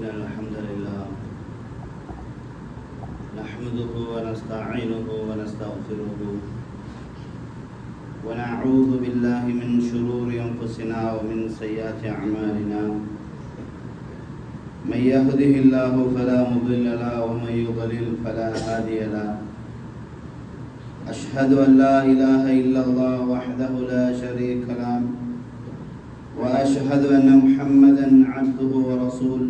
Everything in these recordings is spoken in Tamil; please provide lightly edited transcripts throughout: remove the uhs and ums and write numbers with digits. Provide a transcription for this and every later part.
إن الحمد لله نحمده ونستعينه ونستغفره ونعوذ بالله من شرور أنفسنا ومن سيئات أعمالنا من يهده الله فلا مضل له ومن يضلل فلا هادي له أشهد أن لا إله إلا الله وحده لا شريك له وأشهد أن محمدًا عبده ورسوله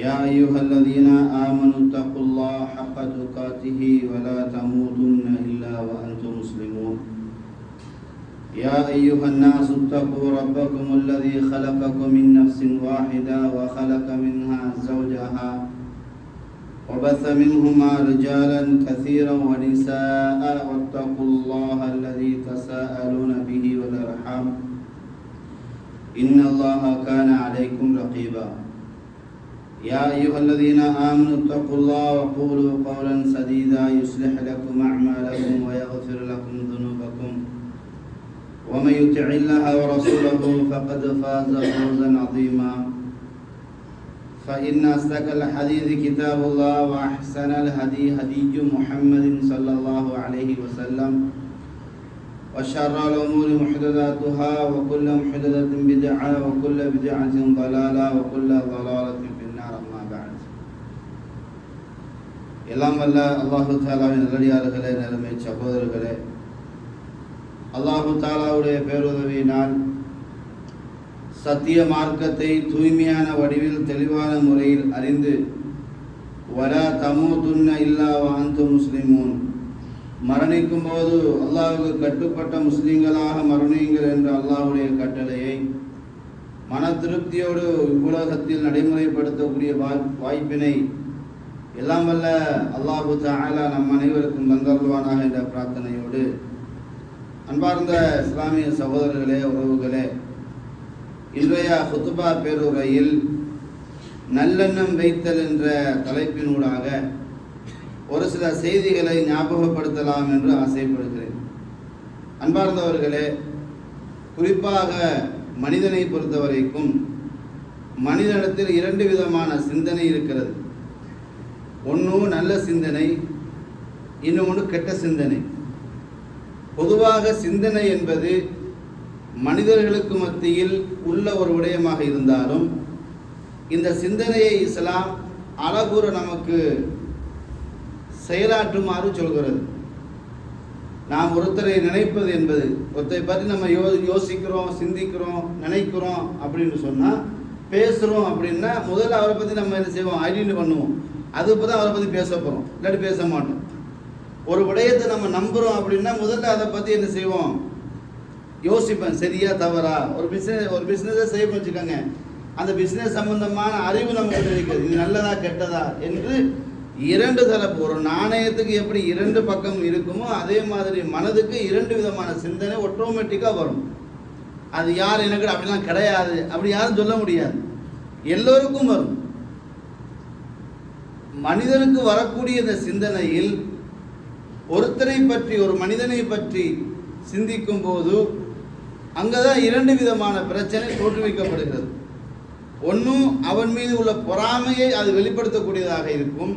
يا أيها الذين آمنوا اتقوا الله حق تقاته ولا تموتن إلا وأنتم مسلمون يا أيها الناس اتقوا ربكم الذي خلقكم من نفس واحدة وخلق منها زوجها وبث منهما رجالا كثيرا ونساء واتقوا الله الذي تساءلون به والأرحام إن الله كان عليكم رقيبا يا أيها الذين آمنوا اتقوا الله وقولوا قولا سديدا يصلح لكم أعمالكم ويغفر لكم ذنوبكم ومن يطع الله ورسوله فقد فاز فوزا عظيما فإن أصدق الحديث كتاب الله وأحسن الهدي هدي محمد صلى الله عليه وسلم وشر الأمور محدثاتها وكل محدثة بدعة وكل بدعة ضلالة وكل ضلالة في النار أما بعد எல்லாம் வல்ல அல்லாஹு தாலாவின் நல்லடியார்களே, நிலைமை சகோதரர்களே, அல்லாஹு தாலாவுடைய பேருதவியினால் சத்திய மார்க்கத்தை தூய்மையான வடிவில் தெளிவான முறையில் அறிந்து வலா தமூதுன்ன இல்லா வ அன்தும் முஸ்லிமூன், மரணிக்கும் போது அல்லாஹ்வுக்கு கட்டுப்பட்ட முஸ்லிம்களாக மரணியுங்கள் என்ற அல்லாஹ்வுடைய கட்டளையை மன திருப்தியோடு உலகத்தில் நடைமுறைப்படுத்தக்கூடிய வாய்ப்பினை எல்லாம் வல்ல அல்லாஹு தஆலா நம் அனைவருக்கும் தந்தருள்வானாக என்ற பிரார்த்தனையோடு, அன்பார்ந்த இஸ்லாமிய சகோதரர்களே, உறவுகளே, இன்றைய குத்துபா பேருரையில் நல்லெண்ணம் வைத்தல் என்ற தலைப்பினூடாக ஒரு சில செய்திகளை ஞாபகப்படுத்தலாம் என்று ஆசைப்படுகிறேன். அன்பார்ந்தவர்களே, குறிப்பாக மனிதனை பொறுத்தவரைக்கும் மனிதனிடத்தில் இரண்டு விதமான சிந்தனை இருக்கிறது. ஒன்று நல்ல சிந்தனை, இன்னொன்று கெட்ட சிந்தனை. பொதுவாக சிந்தனை என்பது மனிதர்களுக்கு மத்தியில் உள்ள ஒரு விடயமாக இருந்தாலும் இந்த சிந்தனையை இஸ்லாம் அழகுற நமக்கு செயலாற்றுமாறு சொல்கிறது. நாம் ஒருத்தரை நினைப்பது என்பது, ஒருத்தரை பற்றி நம்ம யோசிக்கிறோம், சிந்திக்கிறோம், நினைக்கிறோம் அப்படின்னு சொன்னால், பேசுகிறோம் அப்படின்னா முதல்ல அவரை பற்றி நம்ம என்ன செய்வோம், ஐடென்டி பண்ணுவோம். அதுக்கு தான் அவரை பற்றி பேச போகிறோம், இல்லாட்டி பேச மாட்டோம். ஒரு விடயத்தை நம்ம நம்புகிறோம் அப்படின்னா முதல்ல அதை பற்றி என்ன செய்வோம், யோசிப்பேன், சரியா தவறா. ஒரு பிஸ்னஸை செய்யணும்னு வச்சுக்கோங்க, அந்த பிஸ்னஸ் சம்பந்தமான அறிவு நமக்கு இருக்கிறது, இது நல்லதா கெட்டதா என்று இரண்டு தரப்பு. ஒரு நாணயத்துக்கு எப்படி இரண்டு பக்கம் இருக்குமோ அதே மாதிரி மனதுக்கு இரண்டு விதமான சிந்தனை ஆட்டோமேட்டிக்காக வரும். அது யார் எனக்கு அப்படிலாம் கிடையாது, அப்படி யாரும் சொல்ல முடியாது, எல்லோருக்கும் வரும். மனிதனுக்கு வரக்கூடிய இந்த சிந்தனையில் ஒருத்தரை பற்றி, ஒரு மனிதனை பற்றி சிந்திக்கும் போது அங்கதான் இரண்டு விதமான பிரச்சனை தோற்றுவிக்கப்படுகிறது. ஒன்றும் அவன் மீது உள்ள பொறாமையை அது வெளிப்படுத்தக்கூடியதாக இருக்கும்,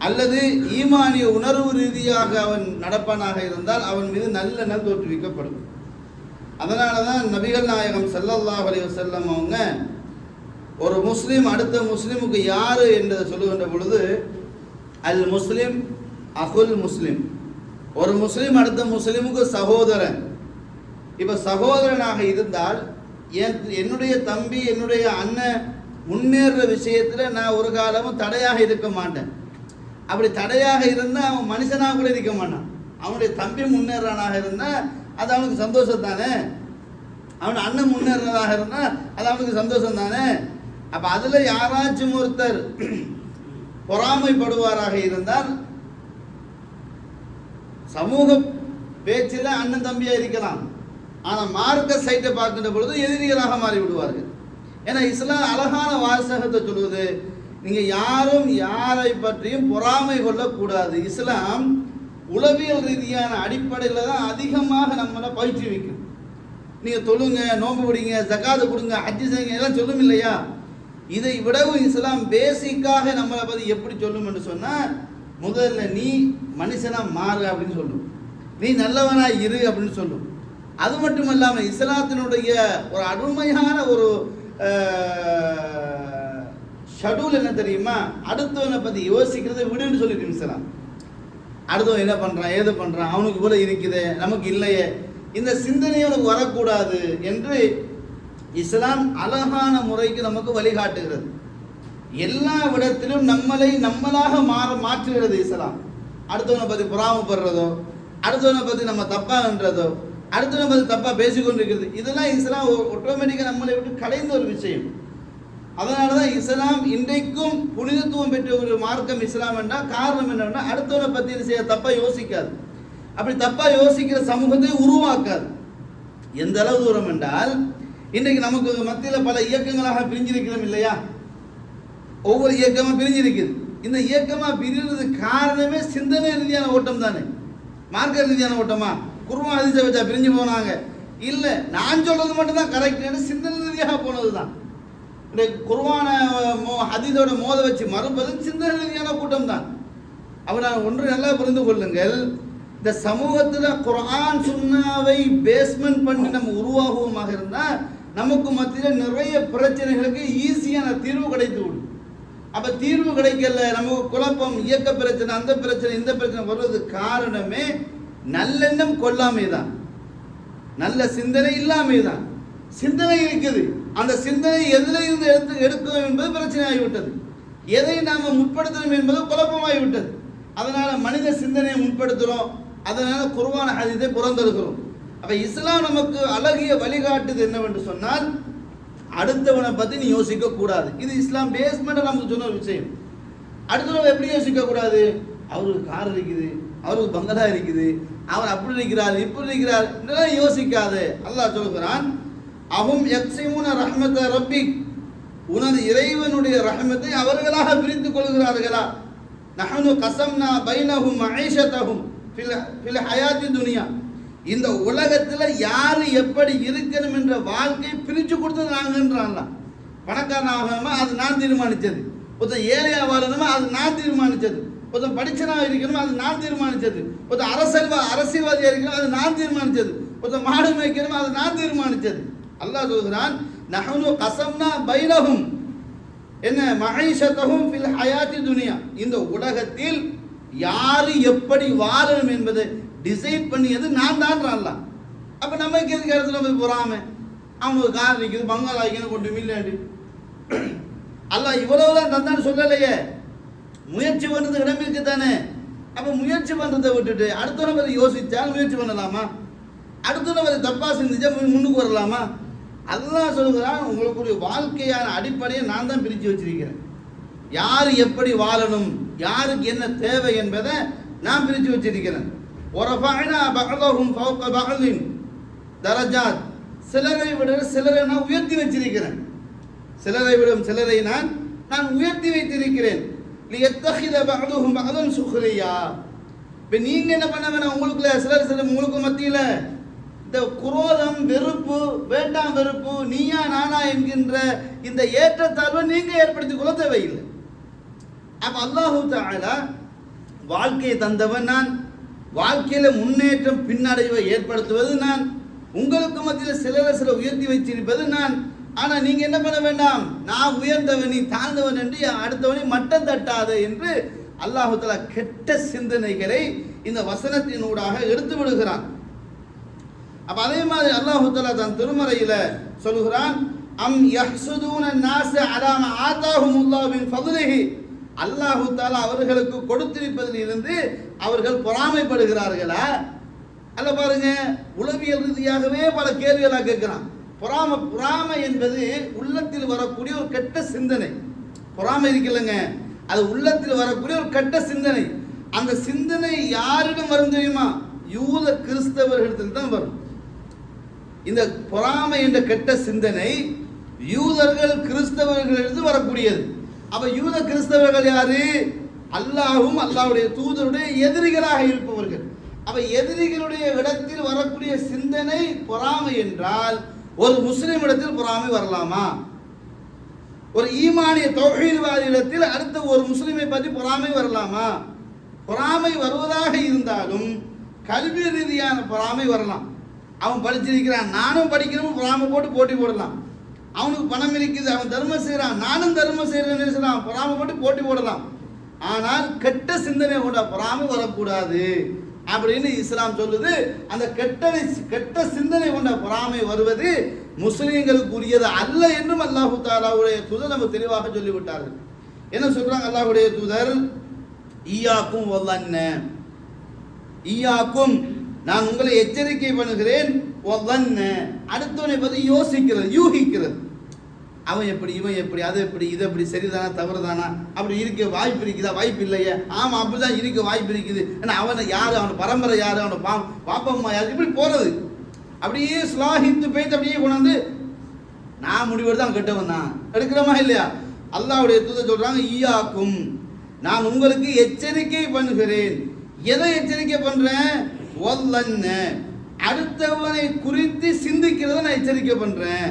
அல்லது ஈமானிய உணர்வு ரீதியாக அவன் நடப்பானாக இருந்தால் அவன் மீது நல்லெண்ணம் தோற்றுவிக்கப்படும். அதனால தான் நபிகள் நாயகம் ஸல்லல்லாஹு அலைஹி வஸல்லம் அவங்க ஒரு முஸ்லீம் அடுத்த முஸ்லீமுக்கு யார் என்று சொல்லுகின்ற பொழுது, அல் முஸ்லிம் அஹுல் முஸ்லிம், ஒரு முஸ்லீம் அடுத்த முஸ்லீமுக்கு சகோதரன். இப்போ சகோதரனாக இருந்தால் என்னுடைய தம்பி, என்னுடைய அண்ணன் முன்னேற விஷயத்தில் நான் ஒரு காலமும் தடையாக இருக்க மாட்டேன். அப்படி தடையாக இருந்தால் அவன் மனுஷனாக கூட இருக்க மாட்டான். அவனுடைய தம்பி முன்னேறானாக இருந்தால் அது அவனுக்கு சந்தோஷம் தானே, அவன் அண்ணன் முன்னேறதாக இருந்தால் அது அவனுக்கு சந்தோஷம் தானே. அப்போ அதில் யாராச்சும் ஒருத்தர் பொறாமைப்படுவாராக இருந்தால் சமூக பேச்சில் அண்ணன் தம்பியாக இருக்கலாம், ஆனால் மார்க்க சைட்டை பார்க்கின்ற பொழுது எதிரிகளாக மாறிவிடுவார்கள். ஏன்னா இஸ்லாம் அழகான வாசகத்தை சொல்வது, நீங்கள் யாரும் யாரை பற்றியும் பொறாமை கொள்ளக்கூடாது. இஸ்லாம் உளவியல் ரீதியான அடிப்படையில் தான் அதிகமாக நம்மளை பயிற்றுவிக்கும். நீங்கள் தொழுங்க, நோம்பு பிடிங்க, ஜகாத்து கொடுங்க, ஹஜ்ஜி செய்யுங்க, எல்லாம் சொல்லும் இல்லையா? இதை விடவும் இஸ்லாம் பேசிக்காக நம்மளை பற்றி எப்படி சொல்லும் என்று சொன்னால், முதல்ல நீ மனுஷனா மாறு அப்படின்னு சொல்லும், நீ நல்லவனா இரு அப்படின்னு சொல்லும். அது மட்டும் இல்லாமல் இஸ்லாத்தினுடைய ஒரு அருமையான ஒரு ஷெட்யூல் என்ன தெரியுமா, அடுத்தவனை பற்றி யோசிக்கிறத விடுன்னு சொல்லிட்டு இஸ்லாம். அடுத்தவன் என்ன பண்ணுறான், ஏது பண்ணுறான், அவனுக்கு இவ்வளோ இருக்குது நமக்கு இல்லையே, இந்த சிந்தனை அவனுக்கு வரக்கூடாது என்று இஸ்லாம் அழகான முறைக்கு நமக்கு வழிகாட்டுகிறது. எல்லா விடத்திலும் நம்மளை நம்மளாக மாற்றுகிறது இஸ்லாம். அடுத்தவனை பற்றி பொறாமப்படுறதோ, அடுத்தவனை பற்றி நம்ம தப்பாகன்றதோ, அடுத்தவனை பற்றி தப்பாக பேசிக்கொண்டிருக்கிறது, இதெல்லாம் இஸ்லாம் ஆட்டோமேட்டிக்காக நம்மளை விட்டு கலைந்த ஒரு விஷயம். அதனால தான் இஸ்லாம் இன்றைக்கும் புனிதத்துவம் பெற்ற ஒரு மார்க்கம் இஸ்லாம் என்றால் காரணம் என்னன்னா, அடுத்தவனை பற்றி செய்ய தப்பாக யோசிக்காது. அப்படி தப்பாக யோசிக்கிற சமூகத்தை உருவாக்காது. எந்த அளவு தூரம் என்றால், இன்றைக்கு நமக்கு மத்தியில் பல இயக்கங்களாக பிரிஞ்சிருக்கிறோம் இல்லையா, ஒவ்வொரு இயக்கமாக பிரிஞ்சிருக்குது. இந்த இயக்கமாக பிரிகிறதுக்கு காரணமே சிந்தனை ரீதியான ஓட்டம் தானே, மார்க்க ரீதியான ஓட்டமா? குர்ஆன் ஹதீஸை வச்சா பிரிஞ்சு போனாங்க இல்லை, நான் சொல்றது மட்டும்தான் கரெக்ட், சிந்தனை ரீதியாக போனது தான். குர்ஆன ஹதீஸோட மோத வச்சு மறுப்பது சிந்தனை ரீதியான கூட்டம் தான். அப்போ நான் ஒன்று நல்லா புரிந்து கொள்ளுங்கள், இந்த சமூகத்தில் குர்ஆன் சுன்னாவை பேஸ்மெண்ட் பண்ணி நம்ம உருவாகுவமாக இருந்தால் நமக்கு மத்தியில் நிறைய பிரச்சனைகளுக்கு ஈஸியான தீர்வு கிடைத்து விடும். அப்போ தீர்வு கிடைக்கல, நமக்கு குழப்பம், இயக்க பிரச்சனை, அந்த பிரச்சனை, இந்த பிரச்சனை வர்றதுக்கு காரணமே நல்லெண்ணம் கொள்ளாமை தான், நல்ல சிந்தனை இல்லாமை தான். சிந்தனை இருக்குது, அந்த சிந்தனை எதில் இருந்து எடுக்கணும் என்பது பிரச்சனை ஆகிவிட்டது. எதை நாம் முற்படுத்தணும் என்பது குழப்பமாகிவிட்டது. அதனால் மனித சிந்தனையை முற்படுத்துகிறோம், அதனால் குர்ஆன் ஹதீஸை புறந்தெடுக்கிறோம். அப்போ இஸ்லாம் நமக்கு அழகிய வழிகாட்டுது என்னவென்று சொன்னால், அடுத்தவனை பற்றி நீ யோசிக்க கூடாது. இது இஸ்லாம் பேஸ்மெண்ட்டாக நமக்கு சொன்ன ஒரு விஷயம். அடுத்தவனை எப்படி யோசிக்க கூடாது, அவருக்கு கார் இருக்குது, அவருக்கு பங்களா இருக்குது, அவர் அப்படி இருக்கிறார் இப்படி இருக்கிறார் இதெல்லாம் யோசிக்காது. அல்லாஹ் சொல்கிறான், அஹும் யக்ஸிமுன ரஹ்மத ரப்பிக், உனது இறைவனுடைய ரஹ்மத்தை அவர்களாக பிரித்துக் கொள்கிறார்களா? நஹனு கஸம்னா பைனஹும் மஈஷதஹும் ஃபில் ஹயாத்தி துனியா, இந்த உலகத்தில் யார் எப்படி இருக்கணும் என்ற வாழ்க்கை பிரித்து கொடுத்தது நாங்கன்றான்ல. பணக்காரன் ஆகணுமா அது நான் தீர்மானித்தது, ஒருத்தன் ஏழையாக வாழணுமா அது நான் தீர்மானித்தது, ஒருத்தன் படிச்சனாக இருக்கணுமா அது நான் தீர்மானித்தது, ஒருத்தன் அரசியல்வாதியாக இருக்கணும் அது நான் தீர்மானித்தது, ஒருத்தன் மாடு மேய்க்கணுமா அது நான் தீர்மானித்தது. அல்லாஹ் சொல்கிறான், நஹனு கஸம்னா பைனஹும் என்ன மஈஷதஹும் ஃபில் ஹயாத்தி துனியா, இந்த உலகத்தில் யார் எப்படி வாழணும் என்பதை டிசைட் பண்ணியது நான் தான். அப்போ நம்ம எதுக்கு இடத்துல போய் போகிறாம, அவனுக்கு கார் இருக்குது, பங்களா வைக்கணும், கொண்டு மில்லாண்டு அல்லாஹ் இவ்வளவுதான் தந்தான்னு சொல்லலையே. முயற்சி பண்ணுறது இடம் இருக்கு தானே. அப்போ முயற்சி பண்ணுறதை விட்டுட்டு அடுத்தவனை பற்றி யோசித்தால் முயற்சி பண்ணலாமா? அடுத்தவனை பற்றி தப்பாக செஞ்சுச்சா முன்னுக்கு வரலாமா? அல்லாஹ் சொல்கிறான், உங்களுக்குரிய வாழ்க்கையான அடிப்படையை நான் தான் பிரித்து வச்சிருக்கிறேன். யார் எப்படி வாழணும், யாருக்கு என்ன தேவை என்பதை நான் பிரித்து வச்சிருக்கிறேன். ஒரஃபஅனா பஅதஹும் ஃபௌக பஅதின் தரஜாத், சிலரை விட சிலரை நான் உயர்த்தி வச்சிருக்கிறேன். சிலரை விட சிலரை நான் உயர்த்தி வைத்திருக்கிறேன். லியத்தஹித பஅதுஹும் பஅதன் சுக்ரியா, இப்போ நீங்கள் என்ன பண்ண வேணாம், உங்களுக்குள்ள சிலர் உங்களுக்கு மத்தியில் இந்த குரோதம், வெறுப்பு, வேண்டாம் வெறுப்பு, நீயா நானா என்கின்ற இந்த ஏற்றத்தாழ்வை நீங்கள் ஏற்படுத்திக் கொள்ள தேவையில்லை. அப்போ அல்லாஹு தஆலா வாழ்க்கையை தந்தவன் நான், வாழ்க்கையில் முன்னேற்றம் பின்னடைவை ஏற்படுத்துவது நான், உங்களுக்கு மத்தியில் சில உயர்த்தி வைத்திருப்பது நான். ஆனால் நீங்கள் என்ன பண்ண வேண்டாம், நான் உயர்ந்தவன் நீ தாழ்ந்தவன் என்று அடுத்தவனை மட்டம் தட்டாத என்று அல்லாஹு தஆலா கெட்ட சிந்தனைகளை இந்த வசனத்தினூடாக எடுத்து விடுகிறான். அப்போ அதே மாதிரி அல்லாஹு தஆலா தன் திருமறையில் சொல்கிறான், அம் யஹ்சுதூன நாஸ அலா மா ஆதாஹுமுல்லாஹு மின் ஃபத்லிஹி, அல்லாஹு தஆலா அவர்களுக்கு கொடுத்திருப்பதில் இருந்து அவர்கள் பொறாமைப்படுகிறார்களா? அல்ல பாருங்க, உளவியல் ரீதியாகவே பல கேள்விகளாக கேட்கிறான். பொறாமை என்பது உள்ளத்தில் வரக்கூடிய ஒரு கெட்ட சிந்தனை. பொறாமை இருக்குல்லங்க, அது உள்ளத்தில் வரக்கூடிய ஒரு கெட்ட சிந்தனை. அந்த சிந்தனை யாரிடம் வரும் தெரியுமா? யூத கிறிஸ்தவர்களிடத்தில் தான் வரும். இந்த பொறாமை என்ற கெட்ட சிந்தனை யூதர்கள் கிறிஸ்தவர்களிலிருந்து வரக்கூடியது. அப்ப யூத கிறிஸ்தவர்கள் யாரு? அல்லாஹ்வும் அல்லாஹ்வுடைய தூதருடைய எதிரிகளாக இருப்பவர்கள். அப்ப எதிரிகளுடைய இடத்தில் வரக்கூடிய சிந்தனை பொறாமை என்றால், ஒரு முஸ்லிம் இடத்தில் பொறாமை வரலாமா? ஒரு ஈமானிய தௌஹீத்வாதியிடத்தில் அடுத்த ஒரு முஸ்லிமை பற்றி பொறாமை வரலாமா? பொறாமை வருவதாக இருந்தாலும் கல்வி ரீதியான பொறாமை வரலாம். அவன் படிச்சிருக்கிறான், நானும் படிக்கணும், பொறாமை போட்டு போட்டி போடலாம். அவனுக்கு பணம் இருக்குது, அவன் தர்மம் செய்கிறான், நானும் தர்மம் செய்கிறேன், பொறாமை போட்டு போட்டி போடலாம். ஆனால் கெட்ட சிந்தனை கொண்ட பொறாமை வரக்கூடாது அப்படின்னு இஸ்லாம் சொல்லுது. அந்த கெட்ட சிந்தனை கொண்ட பொறாமை வருவது முஸ்லிம்களுக்குரியது அல்ல என்றும் அல்லாஹு தஆலாவுடைய தூதர் நம்ம தெளிவாக சொல்லிவிட்டார்கள். என்ன சொல்றாங்க அல்லாஹ்வுடைய தூதர்? ஈயாக்கும் வல்லன்ன, ஈயாக்கும் நான் உங்களை எச்சரிக்கை பண்ணுகிறேன், வல்லன்ன அடுத்தவனை பற்றி யோசிக்கிறது, யூகிக்கிறது. அவன் எப்படி, இவன் எப்படி, அது எப்படி, இது எப்படி, சரிதானா தவறுதானா, அப்படி இருக்க வாய்ப்பு இருக்குதா, வாய்ப்பு இல்லையே, ஆமாம் அப்படிதான் இருக்க வாய்ப்பு இருக்குது, ஏன்னா அவனை யார், அவனை பரம்பரை யார், அவனை பாப்பம்மா யார், இப்படி போகிறது. அப்படியே ஸ்லாஹித்து போய்த்து அப்படியே கொண்டாந்து நான் முடிவெடுத்து அவன் கெட்டவன் தான் எடுக்கிறோமா இல்லையா? அல்லாஹ்வுடைய தூதர் சொல்றாங்க, ஈயாக்கும் நான் உங்களுக்கு எச்சரிக்கை பண்ணுகிறேன். எதை எச்சரிக்கை பண்றேன்? வல்லன்ன அடுத்தவனை குறித்து சிந்திக்கிறத நான் எச்சரிக்கை பண்றேன்.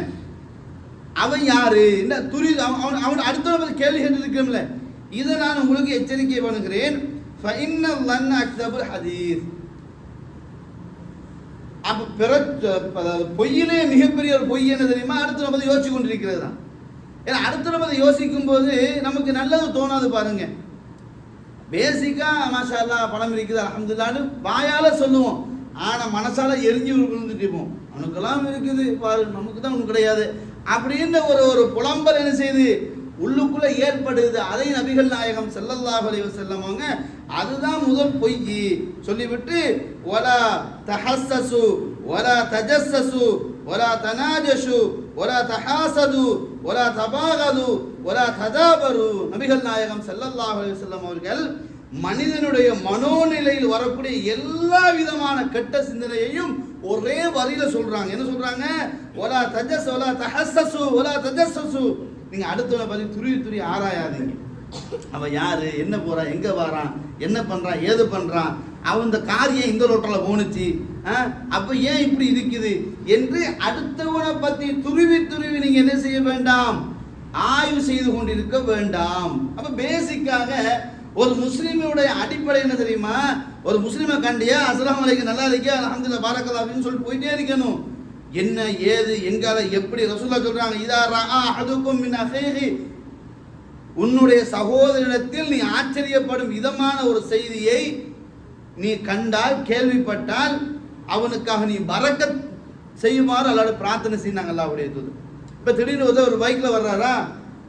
அவன் யாரு, என்ன துரி, அவன் அடுத்தவன் கேள்வி கேட்டு இருக்கிறோம்ல, இதை நான் உங்களுக்கு எச்சரிக்கை பண்ணுகிறேன். அப்ப பொய்யிலே மிகப்பெரிய ஒரு பொய் என்ன தெரியுமா? அடுத்த பத்தி யோசிச்சு கொண்டிருக்கிறது தான். ஏன்னா அடுத்த பத்தி யோசிக்கும் போது நமக்கு நல்லது தோணாது. பாருங்க, பேசிக்கா மாஷா அல்லாஹ் பணம் இருக்குது அல்ஹம்துலில்லாஹ்னு வாயால சொல்லுவோம், ஆனா மனசால எரிஞ்சு விழுந்துட்டு இருப்போம். அவனுக்கெல்லாம் இருக்குது பாரு, நமக்கு தான் ஒன்றும் கிடையாது அப்படின்னு ஒரு புலம்பல் என்ன செய்யுது, உள்ளுக்குள்ள ஏற்படுது. அதை நபிகள் நாயகம் ஸல்லல்லாஹு அலைஹி வஸல்லம் அவங்க அதுதான் முதல் பொய் சொல்லிவிட்டு, வலா தஹஸ்ஸசு வலா தஜஸ்ஸசு வலா தனாஜஷு வலா தஹாசது வலா தபாகது வலா ததாபரு. நபிகள் நாயகம் ஸல்லல்லாஹு அலைஹி வஸல்லம் அவர்கள் மனிதனுடைய மனோநிலையில் வரக்கூடிய எல்லா விதமான கெட்ட சிந்தனையையும் ஒரே வரியில சொல்றாங்க. என்ன சொல்றாங்க? வலா தஜஸ் வலா தஹஸ்ஸசு வலா தஜஸ்ஸசு. நீங்க அடுத்தவனை பத்தி துருவி ஆராயாதீங்க. அவன் யாரு, என்ன போறான், எங்க வரான், என்ன பண்றான், ஏது பண்றான், அவன் இந்த காரியம் இந்த ரோட்டில போனுச்சு, அப்ப ஏன் இப்படி இருக்குது என்று அடுத்தவனை பத்தி துருவி நீங்க என்ன செய்ய வேண்டாம், ஆய்வு செய்து கொண்டிருக்க வேண்டாம். அப்ப பேசிக்காக ஒரு முஸ்லிமுடைய அடிப்படை என்ன தெரியுமா? ஒரு முஸ்லிமை கண்டியா அஸ்ஸலாமு அலைக்கும், நல்லா இருக்கியா, அல்ஹம்துலில்லாஹ் பாரக்கல்லாஹ் அப்படின்னு சொல்லி போயிட்டே இருக்கணும். என்ன ஏது எங்கால எப்படி ரசூலுல்லாஹ் சொல்றாங்க, இதா ரஆ அஹதுக்கும் மின் அஹீஹி, உன்னுடைய சகோதரனிடத்தில் நீ ஆச்சரியப்படும் விதமான ஒரு செய்தியை நீ கண்டால், கேள்விப்பட்டால், அவனுக்காக நீ பரக்கத் செய்யுமாறு அல்லாஹ்விடம் பிரார்த்தனை செய்யுங்க. அல்லாஹ்வுடைய தூதர் இப்ப திடீர்னு ஒரு பைக்ல வர்றாரா,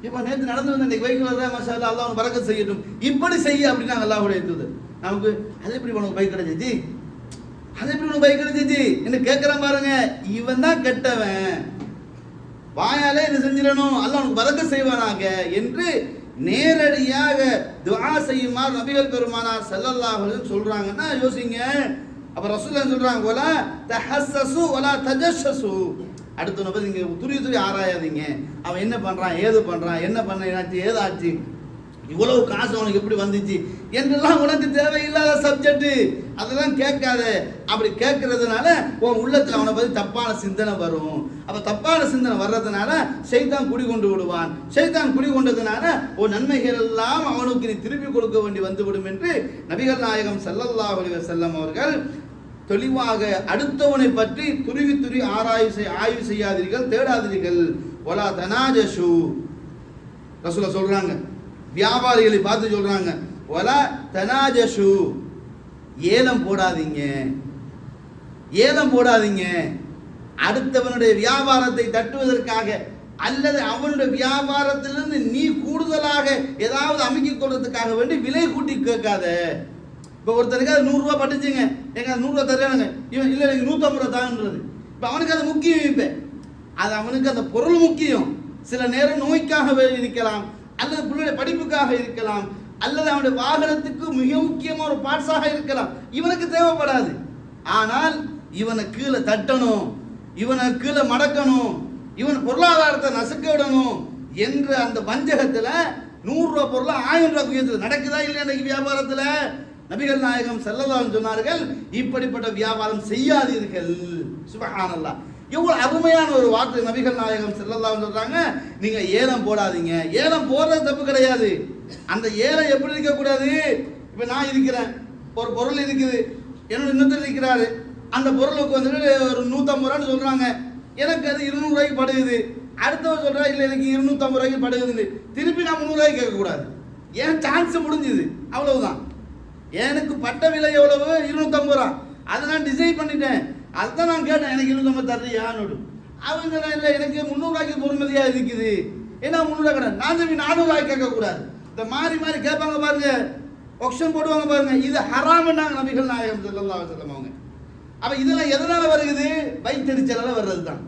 இப்ப நேற்று நடந்து வந்த இன்னைக்கு பைக்ல வர்றா, மாஷா அல்லாஹ், அல்லாஹ் அவனுக்கு பரக்கத் செய்யட்டும், இப்படி செய்ய அப்படின்னா அல்லாஹ்வுடைய தூதர். நமக்கு அது எப்படி உனக்கு பைக் கிடைச்சிச்சு, அது எப்படி உனக்கு பைக் கிடைச்சிச்சு என்ன கேட்கிறான் பாருங்க. இவன் தான் கெட்டவன், வாயாலே என்ன செஞ்சிடணும், அல்லாஹ் உனக்கு பரக்கத் செய்வானாக என்று நேரடியாக துஆ செய்யுமாறு நபிகள் பெருமானார் ஸல்லல்லாஹு அலைஹி வஸல்லம் சொல்றாங்கன்னா யோசிங்க. அப்ப ரசூலுல்லாஹ் சொல்றாங்க, வலா தஹஸ்ஸசு வலா தஜஸ்ஸசு, அடுத்த நபர் நீங்க துருவி ஆராயாதீங்க. அவன் என்ன பண்றான், ஏது பண்றான், என்ன பண்ண என்னாச்சு, ஏதாச்சு, இவ்வளவு காசு அவனுக்கு எப்படி வந்துச்சு என்றெல்லாம் உனக்கு தேவையில்லாத சப்ஜெக்ட், அதெல்லாம் கேட்காத. அப்படி கேட்கறதுனால உன் உள்ளத்துல அவனை பத்தி தப்பான சிந்தனை வரும். அப்ப தப்பான சிந்தனை வர்றதுனால ஷைத்தான் குடிகொண்டு விடுவான். ஷைத்தான் குடிகொண்டதுனால உன் நன்மைகள் எல்லாம் அவனுக்கு நீ திருப்பி கொடுக்க வேண்டி வந்துவிடும் என்று நபிகள் நாயகம் ஸல்லல்லாஹு அலைஹி வஸல்லம் அவர்கள் தெளிவாக அடுத்தவனை பற்றி துருவி ஆய்வு செய்யாதீர்கள், தேடாதீர்கள். வலா தனாஜஷு, ரசூலுல்லாஹ் சொல்றாங்க, வியாபாரிகளை பார்த்து சொல்றாங்க, வலா தனாஜஷு, ஏலம் போடாதீங்க, ஏலம் போடாதீங்க. அடுத்தவனுடைய வியாபாரத்தை தட்டுவதற்காக அல்லது அவனுடைய வியாபாரத்திலிருந்து நீ கூடுதலாக ஏதாவது அமைக்கிக் கொள்றதுக்காக வேண்டி விலை கூட்டி கேட்காத. இப்போ ஒருத்தருக்கு அது 100 ரூபாய் பட்டுச்சுங்க, எங்க 100 ரூபாய் தரேனுங்க, இவன் இல்லை எனக்கு 150 ரூபாய் தான்ன்றது. இப்போ அவனுக்கு அது முக்கியம், இப்போ அது அவனுக்கு அந்த பொருள் முக்கியம். சில நேரம் நோய்க்காக இருக்கலாம், அல்லது பிள்ளைய படிப்புக்காக இருக்கலாம், அல்லது அவனுடைய வாகனத்துக்கு மிக முக்கியமான ஒரு பார்ட்ஸாக இருக்கலாம். இவனுக்கு தேவைப்படாது. ஆனால் இவனை கீழே தட்டணும், இவனை கீழே மடக்கணும், இவன் பொருளாதாரத்தை நசுக்க விடணும் என்ற அந்த வஞ்சகத்தில் 100 ரூபாய் பொருளை 1000 ரூபாய் உயர்த்தது நடக்குதா இல்லையா? இன்னைக்கு வியாபாரத்தில் நபிகள் நாயகம் ஸல்லல்லாஹு அலைஹி வஸல்லம் சொன்னார்கள், இப்படிப்பட்ட வியாபாரம் செய்யாதீர்கள். சுப்ஹானல்லாஹ். எவ்வளவு அருமையான ஒரு வார்த்தை நபிகள் நாயகம் ஸல்லல்லாஹு அலைஹி சொல்றாங்க, நீங்க ஏலம் போடாதீங்க. ஏலம் போடுறது தப்பு கிடையாது. அந்த ஏலம் எப்படி இருக்கக்கூடாது? இப்ப நான் இருக்கிறேன், ஒரு பொருள் இருக்குது, என்னோட இன்னொருத்தர் இருக்கிறாரு, அந்த பொருளுக்கு வந்துட்டு ஒரு 150 ரூபான்னு சொல்றாங்க, எனக்கு அது 200 ரூபாய்க்கு படுகுது. அடுத்தவர் சொல்றா இல்லை எனக்கு 250 ரூபாய்க்கு படுகுதுன்னு, திருப்பி நான் 300 ரூபாய்க்கு கேட்கக்கூடாது. ஏன் சான்ஸ் முடிஞ்சுது, அவ்வளவுதான். எனக்கு பட்ட விலை எவ்வளவு? 250 ரூபா. அதை நான் டிசைட் பண்ணிட்டேன், அதுதான் நான் கேட்டேன், எனக்கு 250 தர்றியான்னு. அவங்க இல்லை எனக்கு 300 ரூபாய்க்கு பொறுமதியாக இருக்குது, ஏன்னா 300 ரூபாய் கடை, நான் திரும்பி 400 ரூபாய்க்கு கேட்கக்கூடாது. இந்த மாறி மாறி கேட்பாங்க பாருங்க, ஆப்ஷன் போடுவாங்க பாருங்க, இது ஹராம்னாங்க நபிகள் நாயகம் ஸல்லல்லாஹு அலைஹி வஸல்லம் அவங்க. அப்ப இதெல்லாம் எதனால வருகிறது? வயிற்றெரிச்சலால வர்றது தான்,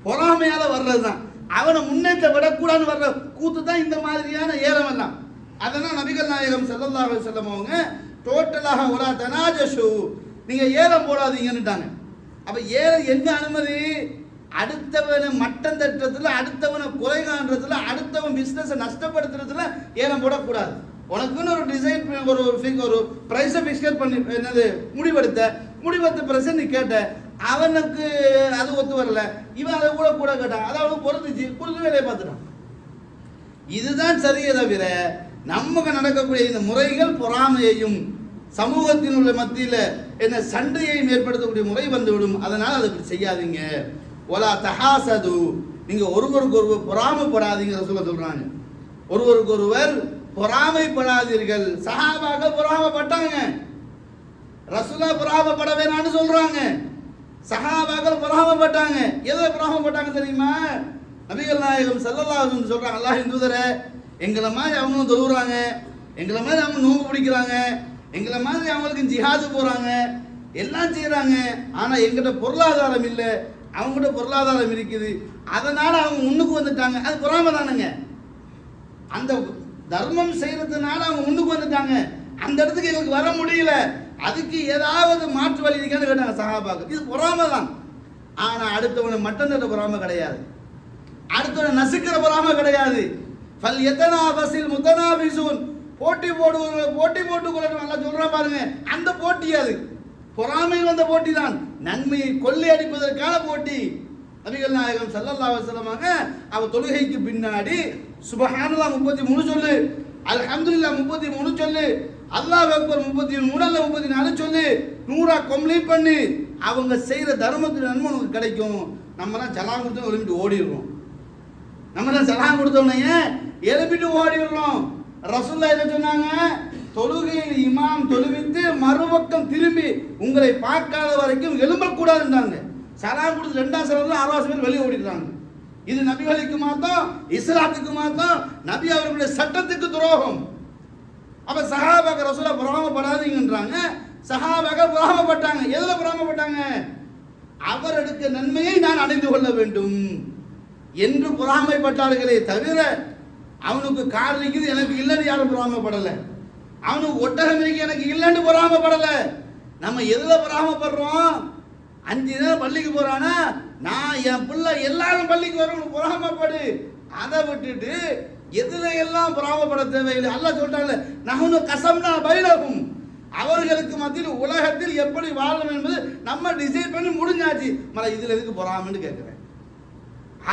பொறாமையால வர்றது தான், அவனை முன்னேற்ற விடக்கூடாதுன்னு வர்ற கூத்து தான் இந்த மாதிரியான ஏலம் எல்லாம். அதனால் நபிகள் நாயகம் ஸல்லல்லாஹு அலைஹி வஸல்லம் அவங்க டோட்டலாக ஒரா தனாஜஷு, நீங்க ஏலம் போடாதீங்கன்னுட்டாங்க. அப்ப ஏலம் எங்க அனுமதி? அடுத்தவனை மட்டம் தட்டுறதுல, அடுத்தவனை குறை காண்றதுல, அடுத்தவன் பிசினஸை நஷ்டப்படுத்துறதுல ஏலம் போடக்கூடாது. உனக்குன்னு ஒரு டிசைன், ஒரு பிரைஸை ஃபிக்ஸ் பண்ணி என்னது முடிவெடுத்த பிரைஸை நீ கேட்ட, அவனுக்கு அது ஒத்து வரல, இவன் அதை கூட கேட்டான், அதை அவனுக்கு பொறுத்துச்சு, கொடுத்து வேலையை பார்த்துட்டான். இதுதான் சரியே தவிர நமக்கு நடக்கக்கூடிய இந்த முறைகள் பொறாமையையும் சமூகத்தின் உள்ள மத்தியில் என்ன சண்டையையும் ஏற்படுத்தக்கூடிய முறை வந்துவிடும். அதனால் அதை செய்யாதீங்க. ஒலா தஹாசது, நீங்க ஒருவருக்கு ஒருவர் பொறாமைப்படாதீங்க சொல்றாங்க. ஒருவருக்கு ஒருவர் பொறாமைப்படாதீர்கள். சஹாபாக்கள் பொறாமைப்பட்டாங்க, ரசூலா பொறாமைப்பட வேணாம்னு சொல்றாங்க. சஹாபாக்கள் பொறாமைப்பட்டாங்க. எதை பொறாமைப்பட்டாங்க தெரியுமா? நபிகள் நாயகம் ஸல்லல்லாஹு அலைஹி வஸல்லம் சொல்றாங்க, அல்லாஹ்வின் தூதரே, எங்களை மாதிரி அவங்களும் தொழுகிறாங்க, எங்களை மாதிரி அவங்க நோன்பு பிடிக்கிறாங்க, எங்களை மாதிரி அவங்களுக்கு ஜிஹாது போறாங்க, எல்லாம் செய்யறாங்க, ஆனா எங்கிட்ட பொருளாதாரம் இல்லை, அவங்ககிட்ட பொருளாதாரம் இருக்குது, அதனால அவங்க முன்னுக்கு வந்துட்டாங்க. அது பொறாமை தானுங்க. அந்த தர்மம் செய்யறதுனால அவங்க முன்னுக்கு வந்துட்டாங்க, அந்த இடத்துக்கு எங்களுக்கு வர முடியல, அதுக்கு ஏதாவது மாற்று வழி இருக்கான்னு கேட்டாங்க சஹாபாக்கள். இது பொறாமை தான். ஆனா அடுத்தவனை மட்டம் தட்ட பொறாமை கிடையாது, அடுத்தவனை நசுக்கிற பொறாமை கிடையாது. ஃபல் யதனாஃபஸில் முத்தனாஃபிஸூன், போட்டி போட்டுக் கொள்ளணும் நல்லா சொல்றான் பாருங்க. அந்த போட்டி அது பொறாமையில் வந்த போட்டி தான், நன்மையை கொள்ளை அடிப்பதற்கான போட்டி. நபிகள் நாயகம் ஸல்லல்லாஹு அலைஹி வஸல்லம் அவ தொழுகைக்கு பின்னாடி சுப்ஹானல்லாஹ் 33 சொல்லு, அல்ஹம்துலில்லாஹ் 33 சொல்லு, அல்லாஹ் அக்பர் 33 அல்ல 34 சொல்லு, 100 கம்ப்ளீட் பண்ணி அவங்க செய்யற தர்மத்தின் நன்மை உனக்கு கிடைக்கும். நம்மலாம் சலாம் கொடுத்து எழுப்பிட்டு ஓடிடுறோம். நம்மலாம் சலாம் கொடுத்தோன்னே எழுப்பிட்டு ஓடிடுறோம். ரசூலுல்லாஹ் என்ன சொன்னாங்க? தொழுகையில் இமாம் தொழுவித்து மறுபக்கம் திரும்பி உங்களை பார்க்காத வரைக்கும் எழும்பக்கூடாதுன்றாங்க. சலாம் கொடுத்து 2ஆம் சலாத்துல 60 பேர் வெளியே ஓடிடுறாங்க. இது நபிகளுக்கு மாத்தம், இஸ்லாத்துக்கு மாத்தம், நபி அவர்களுடைய சட்டத்துக்கு துரோகம். அப்ப சஹாபாக்கள் ரசூலுல்லாஹ் பொறாமைப்படாதீங்கன்றாங்க. சஹாபாக்கள் பொறாமைப்பட்டாங்க. எதுல பொறாமைப்பட்டாங்க? அவர் எடுக்க நன்மையை நான் அடைந்து கொள்ள வேண்டும் என்று பொறாமைப்பட்டார்களே தவிர, அவனுக்கு கார் இருக்குது எனக்கு இல்லைன்னு யாரும் பொறாமைப்படலை, அவனுக்கு ஒட்டகம் இருக்கு எனக்கு இல்லைன்னு பொறாமைப்படலை. நம்ம எதுல பொறாமைப்படுறோம்? 5 நேரம் பள்ளிக்கு போறானா, நான் என் பிள்ளை எல்லாரும் பள்ளிக்கு வரணும் பொறாமைப்படு. அதை விட்டுட்டு எதுல எல்லாம் பொறாமைப்பட தேவையில்லை. அல்லாஹ் சொல்றாங்க, நஹ்னு கஸம்னா பைனஹும், அவர்களுக்கு மத்தியில் உலகத்தில் எப்படி வாழணும் என்பது நம்ம டிசைட் பண்ணி முடிஞ்சாச்சு. மல இதுல எதுக்கு பொறாமைன்னு கேட்கிறேன்.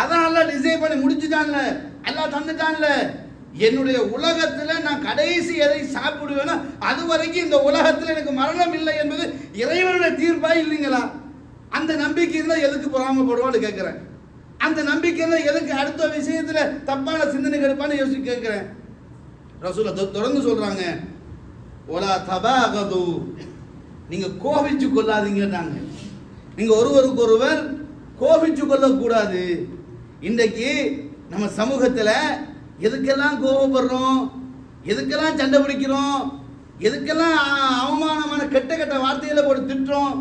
அதான் அல்லாஹ் டிசைட் பண்ணி முடிச்சுட்டான்ல, அல்லாஹ் தந்துட்டான்ல. என்னுடைய உலகத்துல நான் கடைசி எதை சாப்பிடுவேனோ அது வரைக்கும் இந்த உலகத்தில் எனக்கு மரணம் இல்லை என்பது இறைவனுடைய தீர்ப்பா இல்லைங்களா? அந்த நம்பிக்கை இருந்தா எதுக்கு பொறாமைப்படுவான்னு கேட்கிறேன். அந்த நம்பிக்கை இருந்தா எதுக்கு அடுத்த விஷயத்துல தப்பான சிந்தனை எடுப்பான்னு யோசிச்சு கேட்கிறேன். ரசூலுல்லாஹ் தொடர்ந்து சொல்றாங்க, ஒலா தபாகது, நீங்க கோபிச்சு கொள்ளாதீங்கன்னாங்க. நீங்க ஒருவருக்கு ஒருவர் கோபிச்சு கொள்ளக்கூடாது. இன்றைக்கு நம்ம சமூகத்துல எதுக்கெல்லாம் கோபப்படுறோம், எதுக்கெல்லாம் சண்டை பிடிக்கிறோம், எதுக்கெல்லாம் அவமானமான கெட்ட கெட்ட வார்த்தைகளை போட்டு திட்டுறோம்.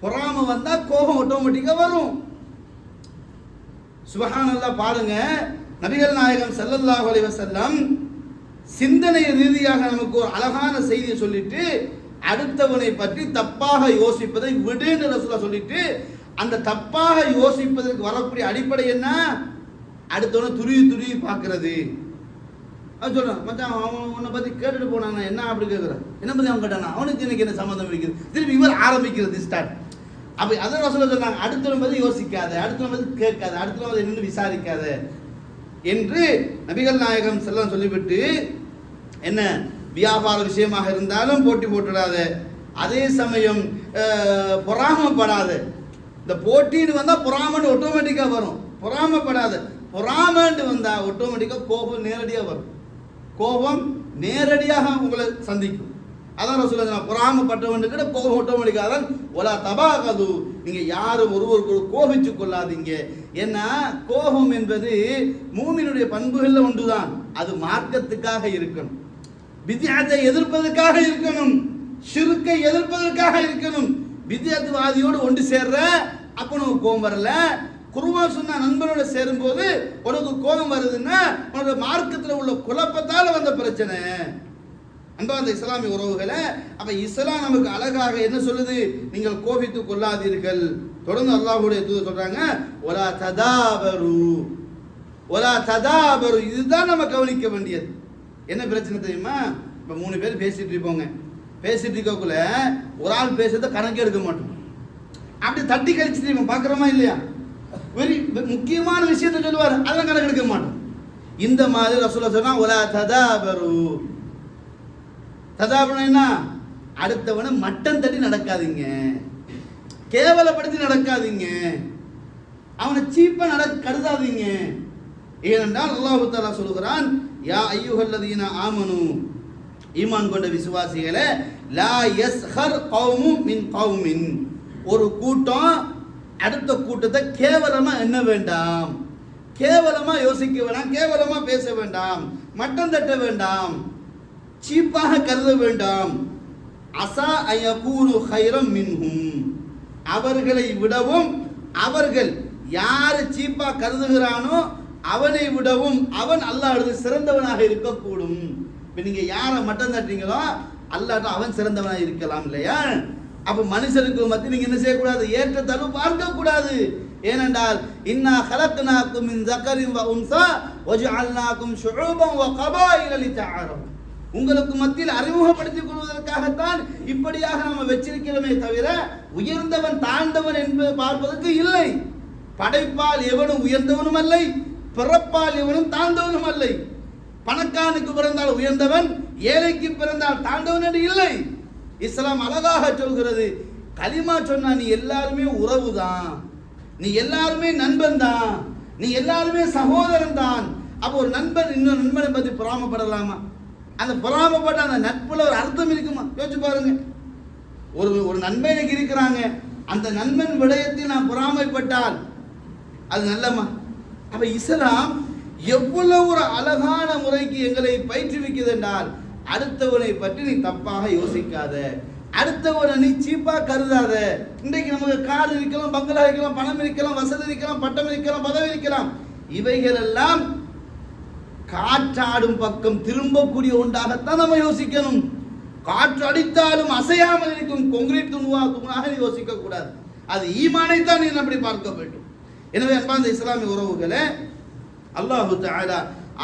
பொறாமை வந்தா கோபம் ஆட்டோமேட்டிக்கா வரும். சுப்ஹானல்லாஹ் பாருங்க, நபிகள் நாயகம் ஸல்லல்லாஹு அலைஹி வஸல்லம் சிந்தனை ரீதியாக நமக்கு ஒரு அழகான செய்தியை சொல்லிட்டு, அடுத்தவனை பற்றி தப்பாக யோசிப்பதை விடுன்னு ரசூலுல்லாஹ் சொல்லிட்டு, அந்த தப்பாக யோசிப்பதற்கு வரக்கூடிய அடிப்படை என்ன? அடுத்தவனை துருவி பார்க்கறது. அது சொல்றான், மச்சான் அவன் உன்னை பத்தி கேட்டுட்டு போனான், என்ன அப்படி கேட்குறான், என்ன பத்தி அவன் கேட்டானா, அவனுக்கு எனக்கு என்ன சம்மந்தம் இருக்குது, திருப்பி இவர் ஆரம்பிக்கிறது ஸ்டார்ட். அப்ப அதை ரசூலுல்லாஹ் சொன்னாங்க, அடுத்தவன் பத்தி யோசிக்காத, அடுத்தவன் பத்தி கேட்காத, அடுத்தவன் பத்தி நின்று விசாரிக்காத என்று நபிகள் நாயகம் ஸல்லல்லாஹு சொல்லிவிட்டு, என்ன வியாபார விஷயமாக இருந்தாலும் போட்டி போட்டுடாத, அதே சமயம் பொறாமப்படாத. இந்த போட்டின்னு வந்தா பொறாமன்னு ஆட்டோமேட்டிக்கா வரும். பொறாமப்படாத, பொறாமன்னு வந்தா ஆட்டோமேட்டிக்கா கோபம் நேரடியாக வரும். கோபம் நேரடியாக உங்களை சந்திக்கும். அதான் ரசூலுல்லாஹ் பொறாமப்பட்டவனுக்கு கூட கோபம் ஆட்டோமேட்டிக்கா தான். ஒலா தபாகது, நீங்க யாரும் ஒருவருக்கு கோபிச்சு கொள்ளாதீங்க. ஏன்னா கோபம் என்பது மூமினுடைய பண்புகள்ல ஒன்றுதான். அது மார்க்கத்துக்காக இருக்கணும், பித்அத்தை எதிர்ப்பதற்காக இருக்கணும், ஷிர்க்கை எதிர்ப்பதற்காக இருக்கணும். பித்அத்வாதியோடு ஒன்று சேர்ற அப்ப உனக்கு கோபம் வரல, குர்ஆன் சுன்னா நண்பரோட சேரும்போது உனக்கு கோபம் வருதுன்னா உனக்கு மார்க்கத்தில் உள்ள குழப்பத்தால் வந்த பிரச்சனை. அன்பார்ந்த இஸ்லாமிய உறவுகளை, அப்ப இஸ்லாம் நமக்கு அழகாக என்ன சொல்லுது? நீங்கள் கோபித்துக் கொள்ளாதீர்கள். தொடர்ந்து அல்லாஹ்வுடைய தூதர் சொல்றாங்க, ஒலா ததாபரு, ஒலா ததாபரு. இதுதான் நம்ம கவனிக்க வேண்டியது. என்ன பிரச்சனை தெரியுமா? இப்ப 3 பேர் பேசிட்டு இருப்போங்க, பேசிட்டு இருக்கக்குள்ள ஒரு ஆள் பேசுறத கணக்கு எடுக்க மாட்டோம், அப்படி தட்டி கழிச்சுட்டு பாக்குறோமா இல்லையா? வெரி முக்கியமான விஷயத்தை சொல்லுவார், அதெல்லாம் கணக்கு எடுக்க மாட்டோம். இந்த மாதிரி ரசூலுல்லாஹ் சொன்னா, ஒலா ததாபரு. ததாபரு என்ன? அடுத்தவனை மட்டம் தட்டி நடக்காதீங்க, கேவலப்படுத்தி நடக்காதீங்க, அவனை சீப்பா கருதாதீங்க. ஏனென்றால் அல்லாஹ் தஆலா சொல்கிறான், யா அய்யுஹல்லதீன ஆமனு, ஈமான் கொண்ட விசுவாசிகளே, லா யஸ்ஹர் கௌமும் மின் கௌமின், ஒரு கூட்டம் அடுத்த கூட்டத்தை கேவலமா எண்ண வேண்டாம், கேவலமா யோசிக்க வேண்டாம், கேவலமா பேச வேண்டாம், மட்டம் தட்ட வேண்டாம், சீப்பாக கருத வேண்டாம். அஸா அயகூனு கைரம் மின்ஹும், அவர்களை விடவும், அவர்கள் யாரு சீப்பா கருதுகிறானோ அவனை விடவும் அவன் அல்லாஹ்வுக்கு சிறந்தவனாக இருக்கக்கூடும். இப்போ நீங்க யாரை மட்டம் தட்டுறீங்களோ அல்லாஹ் அவன் சிறந்தவனாக இருக்கலாம் இல்லையா? அப்போ மனுஷனுக்கு மத்திய நீங்க என்ன செய்யக்கூடாது? ஏற்றத்தாழ்வு பார்க்க கூடாது. ஏனென்றால் இன்னா ஹலக்னாக்கும் மின் ஸக்கரின் வ உன்ஸா வஜஅல்னாக்கும் ஷுஊபன் வ கபாயில லிதஅரஃபு, உங்களுக்கு மத்தியில் அறிமுகப்படுத்திக் கொள்வதற்காகத்தான் இப்படியாக நம்ம வச்சிருக்கிறோமே தவிர உயர்ந்தவன் தாழ்ந்தவன் என்பதை பார்ப்பதற்கு இல்லை. படைப்பால் எவனும் உயர்ந்தவனும் அல்லை, பிறப்பால் எவனும் தாழ்ந்தவனும் அல்லை. பணக்கானுக்கு பிறந்தால் உயர்ந்தவன், ஏழைக்கு பிறந்தால் தாழ்ந்தவன் என்று இல்லை. இஸ்லாம் அழகாக சொல்கிறது, கலிமா சொன்னா நீ எல்லாருமே உறவு தான், நீ எல்லாருமே நண்பன் தான், நீ எல்லாருமே சகோதரன் தான். அப்போ ஒரு நண்பன் இன்னொரு நண்பனை பற்றி பொறாமப்படலாமா? அந்த பொறாமப்பட்ட அந்த நட்புல ஒரு அர்த்தம் இருக்குமா? யோசிச்சு பாருங்க. ஒரு நண்பன் எனக்கு இருக்கிறாங்க, அந்த நண்பன் விடயத்தில் நான் பொறாமைப்பட்டால் அது நல்லமா? அப்ப இஸ்லாம் எவ்வளவு ஒரு அழகான முறைக்கு எங்களை பயிற்றுவிக்குது என்றால், அடுத்தவனை பற்றி நீ தப்பாக யோசிக்காத, அடுத்தவனை நீ சீப்பா கருதாத. இன்றைக்கு நமக்கு கார் இருக்கலாம், பங்களா இருக்கலாம், பணம் இருக்கலாம், வசதி இருக்கலாம், பட்டம் இருக்கலாம், பதவி இருக்கலாம், இவைகள் எல்லாம் காற்றாடும் பக்கம் திரும்பக்கூடிய ஒன்றாகத்தான் நம்ம யோசிக்கணும். காற்று அடித்தாலும் அசையாமல் இருக்கும் கொங்கிரீட் தூணாக யோசிக்க கூடாது. அது ஈமானை தான் நீ அப்படி பார்க்க வேண்டும். எனவே அன்பார்ந்த இஸ்லாமிய உறவுகளே, அல்லாஹு தஆலா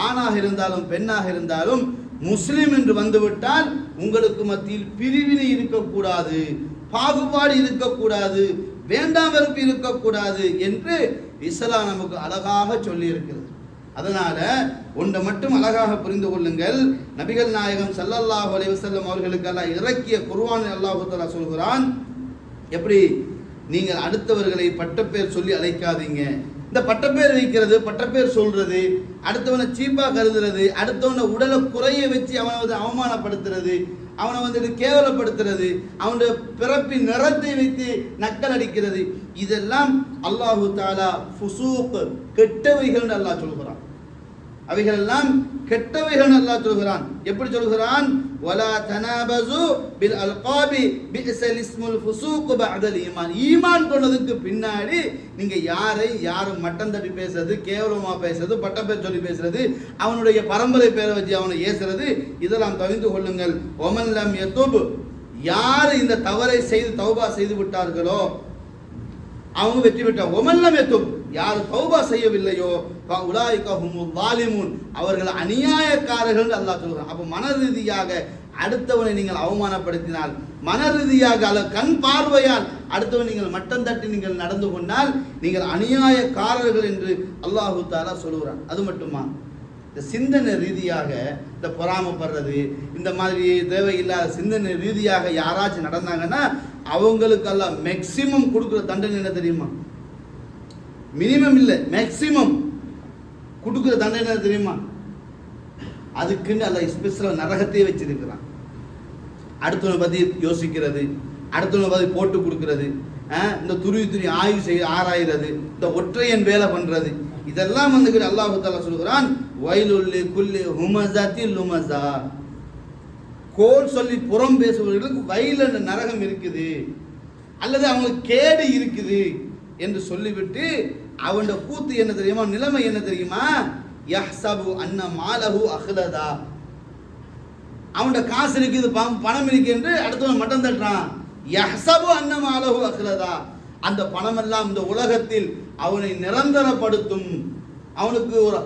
ஆணாக இருந்தாலும் பெண்ணாக இருந்தாலும் முஸ்லிம் என்று வந்துவிட்டால் உங்களுக்கு மத்தியில் பிரிவினை இருக்கக்கூடாது, பாகுபாடு இருக்கக்கூடாது, வேண்டாம் வெறுப்பு இருக்கக்கூடாது என்று இஸ்லாம் நமக்கு அழகாக சொல்லி இருக்கிறது. அதனால ஒன்றை மட்டும் அழகாக புரிந்து கொள்ளுங்கள், நபிகள் நாயகம் ஸல்லல்லாஹு அலைஹி வஸல்லம் அவர்களுக்கு அல்லாஹ் இறக்கிய குர்ஆனில் அல்லாஹ் தஆலா சொல்கிறான், எப்படி நீங்கள் அடுத்தவர்களை பட்டப்பேர் சொல்லி அழைக்காதீங்க. இந்த பட்டப்பேர் வைக்கிறது, பட்டப்பேர் சொல்றது, அடுத்தவனை சீப்பா கருதுறது, அடுத்தவனை உடலை குறைய வச்சு அவனை வந்து அவமானப்படுத்துறது, அவனை வந்துட்டு கேவலப்படுத்துறது, அவனுடைய பிறப்பின் நிறத்தை வைத்து நக்கல் அடிக்கிறது, இதெல்லாம் அல்லாஹு தஆலா ஃபுசூக் கெட்டவைகள் அல்லாஹ் சொல்கிறான். அவைகள் எல்லாம் கெட்டவைகள் அல்லாஹ் சொல்கிறான். எப்படி சொல்கிறான்? வலா தனாபஸு பில் அல்காபி பிஸல் இஸ்முல் ஃபுசூக் பஅதல் ஈமான். ஈமான் கொண்டதுக்கு பின்னாடி நீங்க யாரும் மட்டம் தட்டி பேசுறது, கேவலமா பேசுறது, பட்டப்பேர் சொல்லி பேசுறது, அவனுடைய பரம்பரை பேரை வச்சு அவனை ஏசுறது, இதெல்லாம் தவிர்த்து கொள்ளுங்கள். ஒமன் லம் யதுப், யார் இந்த தவறை செய்து தௌபா செய்து விட்டார்களோ அவங்க வெற்றி பெற்றார். ஒமன் லம் யதுப், யார் தௌபா செய்யவில்லையோ உலாயிக ஹுமுல் ஸாலிமூன், அவர்கள் அநியாயக்காரர்கள் அல்லாஹ் சொல்கிறான். அப்போ மன ரீதியாக அடுத்தவனை நீங்கள் அவமானப்படுத்தினால், மன ரீதியாக அல்ல கண் பார்வையால் அடுத்தவன் நீங்கள் மட்டம் தட்டி நீங்கள் நடந்து கொண்டால் நீங்கள் அநியாயக்காரர்கள் என்று அல்லாஹு தஆலா சொல்கிறான். அது மட்டுமா, இந்த சிந்தனை ரீதியாக இந்த பொறாமப்படுறது, இந்த மாதிரி தேவையில்லாத சிந்தனை ரீதியாக யாராச்சும் நடந்தாங்கன்னா அவங்களுக்கு எல்லாம் மேக்சிமம் கொடுக்குற தண்டனை என்ன தெரியுமா? மினிமம் இல்லை, மேக்சிமம் கொடுக்குற தண்டனை என்ன தெரியுமா? அதுக்குன்னு அல்ல ஸ்பெஷலாக நரகத்தையே வச்சிருக்கிறான். அடுத்தவனை பற்றி யோசிக்கிறது, அடுத்தவனை பற்றி போட்டு கொடுக்கறது, இந்த துருவி ஆராயிறது, இந்த ஒற்றையன் வேலை பண்ணுறது, இதெல்லாம் வந்து அல்லாஹ் தஆலா சொல்கிறான், வயலுல்லி குல்லி ஹுமஸாத்தில் லுமஸா, கோல் சொல்லி புறம் பேசுபவர்களுக்கு வயல் என்ற நரகம் இருக்குது, அல்லது அவங்களுக்கு கேடு இருக்குது என்று சொல்லிவிட்டு அவனோட கூத்து என்ன தெரியுமா, நிலைமை என்ன தெரியுமா? யஹ்சபு அன்ன மாலஹு அஹ்லதா, அவனோட காசு இருக்குது, பணம் இருக்கு என்று அடுத்தவன் மட்டம் தட்டுறான். யஹ்சபு அன்ன மாலஹு அஹ்லதா, அந்த பணமெல்லாம் இந்த உலகத்தில் அவனை நிரந்தரப்படுத்தும், அவனுக்கு ஒரு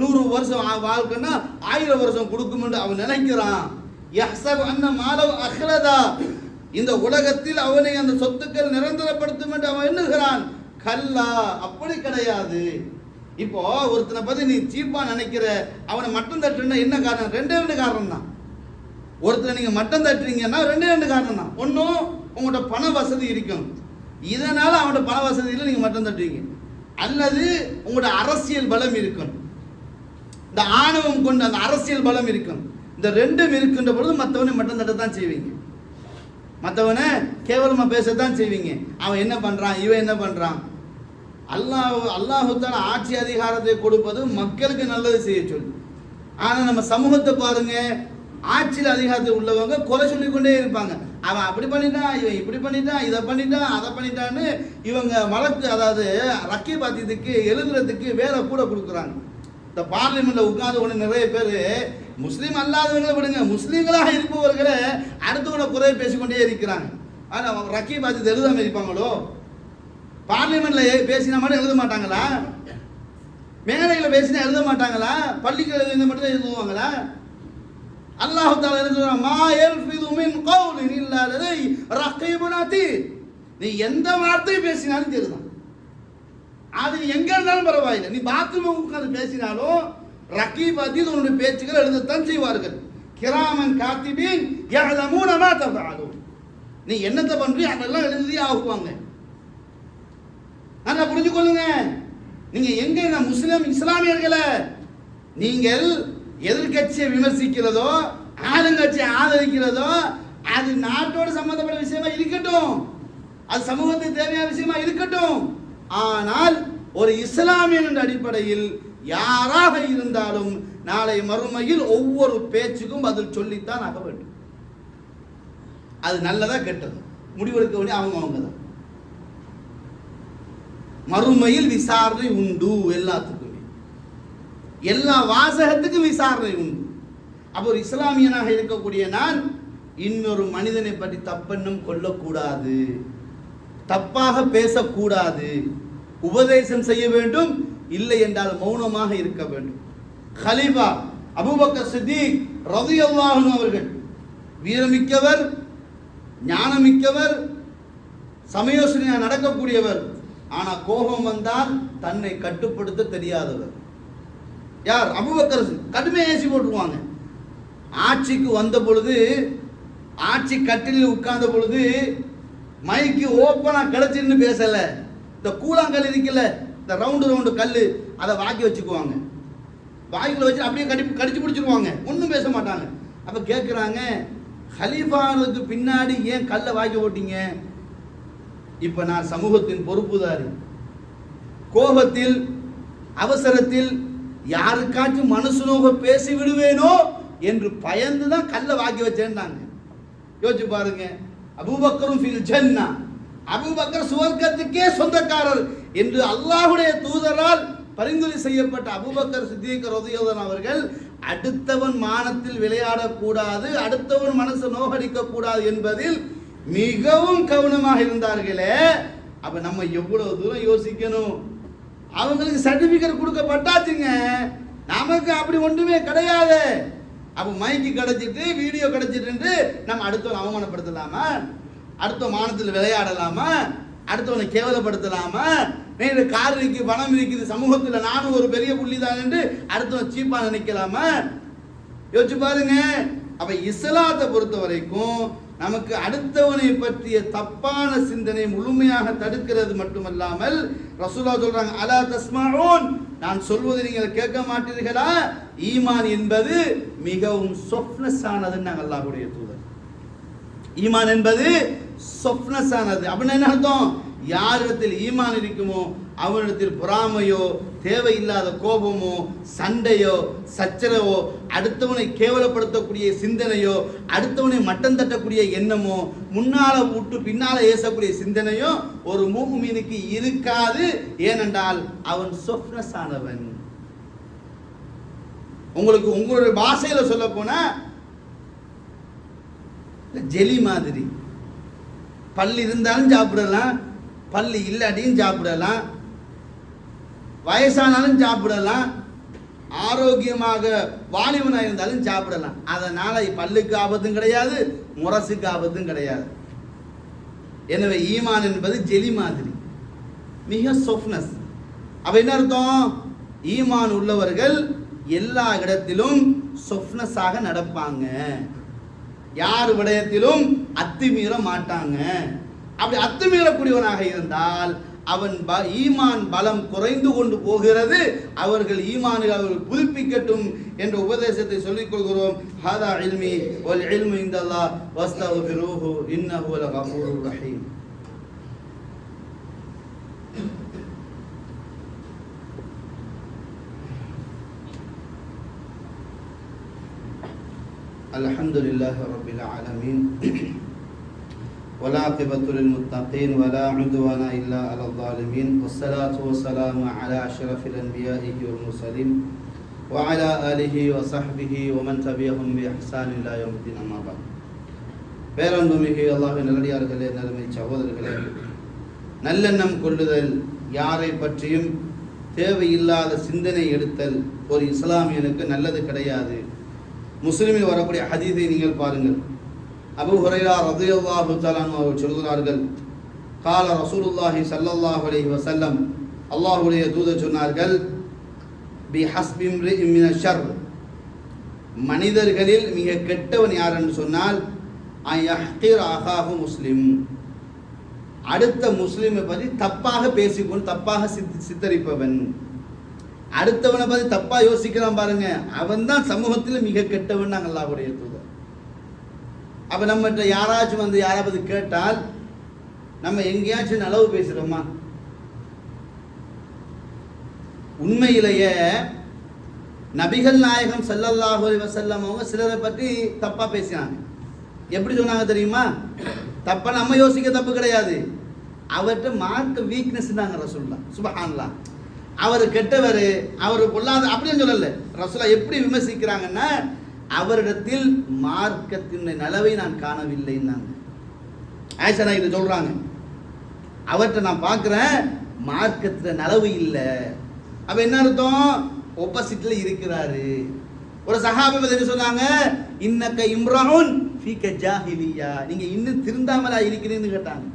100 வருஷம் வாழ்க்கைன்னா 1000 வருஷம் கொடுக்கும் என்று அவன் நினைக்கிறான். யஹ்சபு அன்ன மாலஹு அஹ்லதா, இந்த உலகத்தில் அவனை அந்த சொத்துக்கள் நிரந்தரப்படுத்தும் என்று அவன் எண்ணுகிறான். கல்லா, அப்படி கிடையாது. இப்போ ஒருத்தனை பத்தி நீ சீப்பா நினைக்கிற, அவனை மட்டம் தட்டுன்னா என்ன காரணம்? ரெண்டு காரணம் தான். ஒருத்தனை நீங்க மட்டம் தட்டுறீங்கன்னா ரெண்டு காரணம் தான். ஒன்றும் உங்களோட பண வசதி இருக்கும், இதனால அவனோட பண வசதியில் நீங்க மட்டம் தட்டுவீங்க, அல்லது உங்களோட அரசியல் பலம் இருக்கும், இந்த ஆணவம் கொண்டு அந்த அரசியல் பலம் இருக்கும். இந்த ரெண்டும் இருக்கின்ற பொழுது மற்றவனை மட்டம் தட்டத்தான் செய்வீங்க, மற்றவனை கேவலமா பேசத்தான் செய்வீங்க. அவன் என்ன பண்றான், இவன் என்ன பண்றான். அல்லாஹு தஆலா ஆட்சி அதிகாரத்தை கொடுப்பது மக்களுக்கு நல்லது செய்ய சொல்லி. ஆனா நம்ம சமூகத்தை பாருங்க, ஆட்சியில் அதிகாரத்தில் உள்ளவங்க குறை சொல்லிக் கொண்டே இருப்பாங்க. அவன் அப்படி பண்ணிட்டான், இவன் இப்படி பண்ணிட்டான், இதை பண்ணிட்டான், அதை பண்ணிட்டான்னு இவங்க வழக்கு, அதாவது ரக்கி பாத்தியத்துக்கு எழுதுறதுக்கு வேலை கூட கொடுக்குறாங்க. இந்த பார்லிமெண்ட்ல உட்கார்ந்து கொண்டு நிறைய பேர் முஸ்லீம் அல்லாதவர்களை விடுங்க, முஸ்லீம்களாக இருப்பவர்களை அடுத்தவங்களை குறை பேசிக்கொண்டே இருக்கிறாங்க. ஆனால் ரக்கி பாத்தியத்தை எழுதாம இருப்பாங்களோ? பார்லிமெண்ட்ல பேசினா மட்டும் எழுத மாட்டாங்களா? மேடையில் பேசினா எழுத மாட்டாங்களா? பள்ளிகள் எழுத மட்டும் எழுதுவாங்களா? அல்லாஹ் தஆலா என்ன சொல்றான்? மா யல்ஃபிது மின் கௌலின் இல்லா லதை ரகீபுன் அதீத். நீ எந்த வார்த்தை பேசினாலும் சரிதான், அது எங்க இருந்தாலும் பரவாயில்லை. நீ பாத்ரூம் உட்கார்ந்து பேசினாலும் ரகீப் அதீத் உன்னுடைய பேச்சுக்கள் எழுதத்தான் செய்வார்கள். கிராமன் காத்திபீன் யஅலமூன மா தஃஅலூன். நீ என்னத்தை பண்றியோ அதெல்லாம் எழுதி ஆகுவாங்க. நல்லா புரிஞ்சு கொள்ளுங்க. நீங்க எங்க முஸ்லிம் இஸ்லாமியர்களை நீங்கள் எதிர்கட்சியை விமர்சிக்கிறதோ ஆளுங்கட்சியை ஆதரிக்கிறதோ அது நாட்டோட சம்பந்தப்பட்ட விஷயமா இருக்கட்டும், அது சமூகத்துக்கு தேவையான விஷயமா இருக்கட்டும். ஆனால் ஒரு இஸ்லாமியன் என்ற அடிப்படையில் யாராக இருந்தாலும் நாளை மறுமையில் ஒவ்வொரு பேச்சுக்கும் பதில் சொல்லித்தான் ஆக வேண்டும். அது நல்லதா கெட்டது முடிவெடுக்க வேண்டிய அவங்க தான். மறுமையில் விசாரணை உண்டு, எல்லாத்துக்குமே, எல்லா வாசகத்துக்கும் விசாரணை உண்டு. அப்போ ஒரு இஸ்லாமியனாக இருக்கக்கூடிய நான் இன்னொரு மனிதனை பற்றி தப்பெண்ணம் கொள்ளக்கூடாது, தப்பாக பேசக்கூடாது, உபதேசம் செய்ய வேண்டும், இல்லை என்றால் மௌனமாக இருக்க வேண்டும். கலீஃபா அபூபக்கர் சித்திக் ரலியல்லாஹு அன்ஹு அவர்கள் வீரமிக்கவர், ஞானமிக்கவர், சமயோசனையாக நடக்கக்கூடியவர். ஆனா கோபம் வந்தால் தன்னை கட்டுப்படுத்த தெரியாதவர். யார்? அபூபக்கர். கடுமையாக ஏசி போட்டுருவாங்க. ஆட்சிக்கு வந்த பொழுது, ஆட்சி கட்டிலில் உட்கார்ந்த பொழுது மைக்கு ஓப்பனா கிடைச்சிருந்து பேசல, இந்த கூழாங்கல் இருக்குல்ல, இந்த ரவுண்டு கல், அதை வாக்கி வச்சுக்குவாங்க. வாய்க்குள்ள வச்சு அப்படியே கடிச்சு பிடிச்சிருவாங்க, ஒன்றும் பேச மாட்டாங்க. அப்போ கேட்குறாங்க, ஹலீஃபாவுக்கு பின்னாடி ஏன் கல்லை வாக்கி ஓட்டிங்க? இப்போ நான் சமூகத்தின் பொறுப்புதாரி, கோபத்தில் அவசரத்தில் யாருக்காச்சும் மனசுனோக பேசி விடுவேனோ என்று பயந்து தான் கல்லை வாக்கி வச்சேன்னாங்க. யோசிச்சு பாருங்க. அபூபக்கரும் ஃபில் ஜன்னா, அபூபக்கர் சுவர்க்கத்துக்கே சொந்தக்காரர் என்று அல்லாஹ்வுடைய தூதரால் பரிந்துரை செய்யப்பட்ட அபூபக்கர் சித்திக் ரலியல்லாஹு அன்ஹு அவர்கள் அடுத்தவன் மானத்தில் விளையாடக்கூடாது, அடுத்தவன் மனசை நோகடிக்க கூடாது என்பதில் மிகவும் கவனமாக இருந்தார்களே. அப்ப நம்ம எவ்வளவு தூரம் யோசிக்கணும். அவங்களுக்கு சர்டிபிகேட் கொடுக்கப்பட்டாச்சுங்க. நமக்கு அப்படி ஒன்றுமே கிடையாது. அப்போ மைக்கு கிடைச்சிட்டு வீடியோ கிடைச்சிட்டு நம்ம அடுத்தவனை அவமானப்படுத்தலாமா? அடுத்த மானத்தில் விளையாடலாமா? அடுத்தவனை கேவலப்படுத்தலாமா? நேற்று கார் இருக்கு, பணம் இருக்குது, சமூகத்தில் நானும் ஒரு பெரிய புள்ளி தான் என்று அடுத்தவன் சீப்பா நினைக்கலாமா? யோசிச்சு பாருங்க. அப்ப இஸ்லாத்தை பொறுத்த வரைக்கும் நமக்கு அடுத்தவனை பற்றிய தப்பான சிந்தனை முழுமையாக தடுக்கிறது மட்டுமல்லாமல் ரசூலுல்லாஹ் சொல்றாங்க, அலா தஸ்மஊன், நான் சொல்வதை நீங்கள் கேட்க மாட்டீர்களா? ஈமான் என்பது மிகவும் சொஃப்னஸ் ஆனதுன்னு அல்லாஹ்வுடைய தூதர். ஈமான் என்பது சொஃப்னஸ் ஆனது. அப்படின்னா என்ன அர்த்தம்? யாரிடத்தில் ஈமான் இருக்குமோ அவனிடத்தில் பொறாமையோ, தேவையில்லாத கோபமோ, சண்டையோ, சச்சரவோ, அடுத்தவனை கேவலப்படுத்தக்கூடிய சிந்தனையோ, அடுத்தவனை மட்டம் தட்டக்கூடிய எண்ணமோ, முன்னால விட்டு பின்னால ஏசக்கூடிய சிந்தனையோ ஒரு முஃமினுக்கு இருக்காது. ஏனென்றால் அவன் சொஃப்னஸ் ஆனவன். உங்களுக்கு உங்களுடைய பாஷையில சொல்ல போனா ஜெலி மாதிரி. பல்லு இருந்தாலும் சாப்பிடலாம், பல்லு இல்லாட்டியும் சாப்பிடலாம், வயசானாலும் சாப்பிடலாம், ஆரோக்கியமாக வாலிபனாக இருந்தாலும் சாப்பிடலாம். அதனால பல்லுக்கு ஆபத்தும் கிடையாது, முரசுக்கு ஆபத்தும் கிடையாது. எனவே ஈமான் என்பது ஜெலி மாதிரி, மிக சொஃப்னஸ். அப்ப என்ன அர்த்தம்? ஈமான் உள்ளவர்கள் எல்லா இடத்திலும் சொஃப்னஸாக நடப்பாங்க, யார் விடயத்திலும் அத்துமீற மாட்டாங்க. அப்படி அத்துமீறக்கூடியவனாக இருந்தால் அவன் ஈமான் பலம் குறைந்து கொண்டு போகிறது. அவர்கள் ஈமானை அவர்கள் புதுப்பிக்கட்டும் என்ற உபதேசத்தை சொல்லிக் கொள்கிறோம். ஹாதா இல்மி வல் இல்மு இன்தல்லாஹ் வஸ்தக்ஃபிரூஹு இன்னஹு லகஃபூருர் ரஹீம். அல்ஹம்துலில்லாஹி ரப்பில் ஆலமீன் والعاقبة للمتقين ولا عدوان إلا على الظالمين والصلاة والسلام على أشرف الأنبياء والمرسلين وعلى آله وصحبه ومن تبعهم بإحسان إلى يوم الدين. أما بعد. பேரன்புமிகு அல்லாஹ்வின் நல்லடியார்களே, நறுமை சகோதரர்களே, நல்லெண்ணம் கொள்ளுதல், யாரை பற்றியும் தேவையில்லாத சிந்தனை எடுத்தல் ஒரு இஸ்லாமியனுக்கு நல்லது கிடையாது. முஸ்லிமில் வரக்கூடிய ஹதீஸை நீங்கள் பாருங்கள். அபூ ஹுரைரா ரலியல்லாஹு தஆலா அன்ஹு அவர்கள் சொல்கிறார்கள், கால ரசூலுல்லாஹி ஸல்லல்லாஹு அலைஹி வஸல்லம், அல்லாஹ்வுடைய தூதர் சொன்னார்கள், பி ஹஸ்பி இம்ரிஇன் மினஷ் ஷர், மனிதர்களில் மிக கெட்டவன் யார் என்று சொன்னால் அயஹ்கிர் அஹாஹு முஸ்லிம், அடுத்த முஸ்லிமை பற்றி தப்பாக பேசிக்கொண்டு தப்பாக சித்தரிப்பவன். அடுத்தவனை பற்றி தப்பா யோசிக்கிறான் பாருங்க, அவன் தான் சமூகத்தில் மிக கெட்டவன். நாங்கள் அல்லாஹ்வுடைய தூதர். அப்ப நம்மகிட்ட யாராச்சும் வந்து யாராவது கேட்டால் நம்ம எங்கேயாச்சும் நலவு பேசுறோமா? உண்மையிலேயே நபிகள் நாயகம் ஸல்லல்லாஹு அலைஹி வஸல்லம் அவங்க சிலரை பற்றி தப்பா பேசினாங்க. எப்படி சொன்னாங்க தெரியுமா? தப்பா நம்ம யோசிக்க தப்பு கிடையாது, அவர்கிட்ட மார்க்க வீக்னஸ் தாங்க ரசூலுல்லாஹ். சுப்ஹானல்லாஹ். அவர் கெட்டவர், அவர் பொல்லாத அப்படின்னு சொல்லல. ரசூலுல்லாஹ் எப்படி விமர்சிக்கிறாங்கன்னா, அவரிடத்தில் மார்க்கத்தின் நலவை நான் காணவில்லைன்னாங்க. ஆயிஷா நாயகி சொல்றாங்க, அவர்கிட்ட நான் பார்க்கிறேன் மார்க்கத்தில் நலவு இல்லை. அப்ப என்ன அர்த்தம்? ஆப்போசிட்ல இருக்கிறாரு. ஒரு சஹாபி என்ன சொன்னாங்க, இன்னக இம்ரஹுன் ஃபீக ஜாஹிலியா, நீங்க இன்னும் திருந்தாமலா இருக்கிறீன்னு கேட்டாங்க.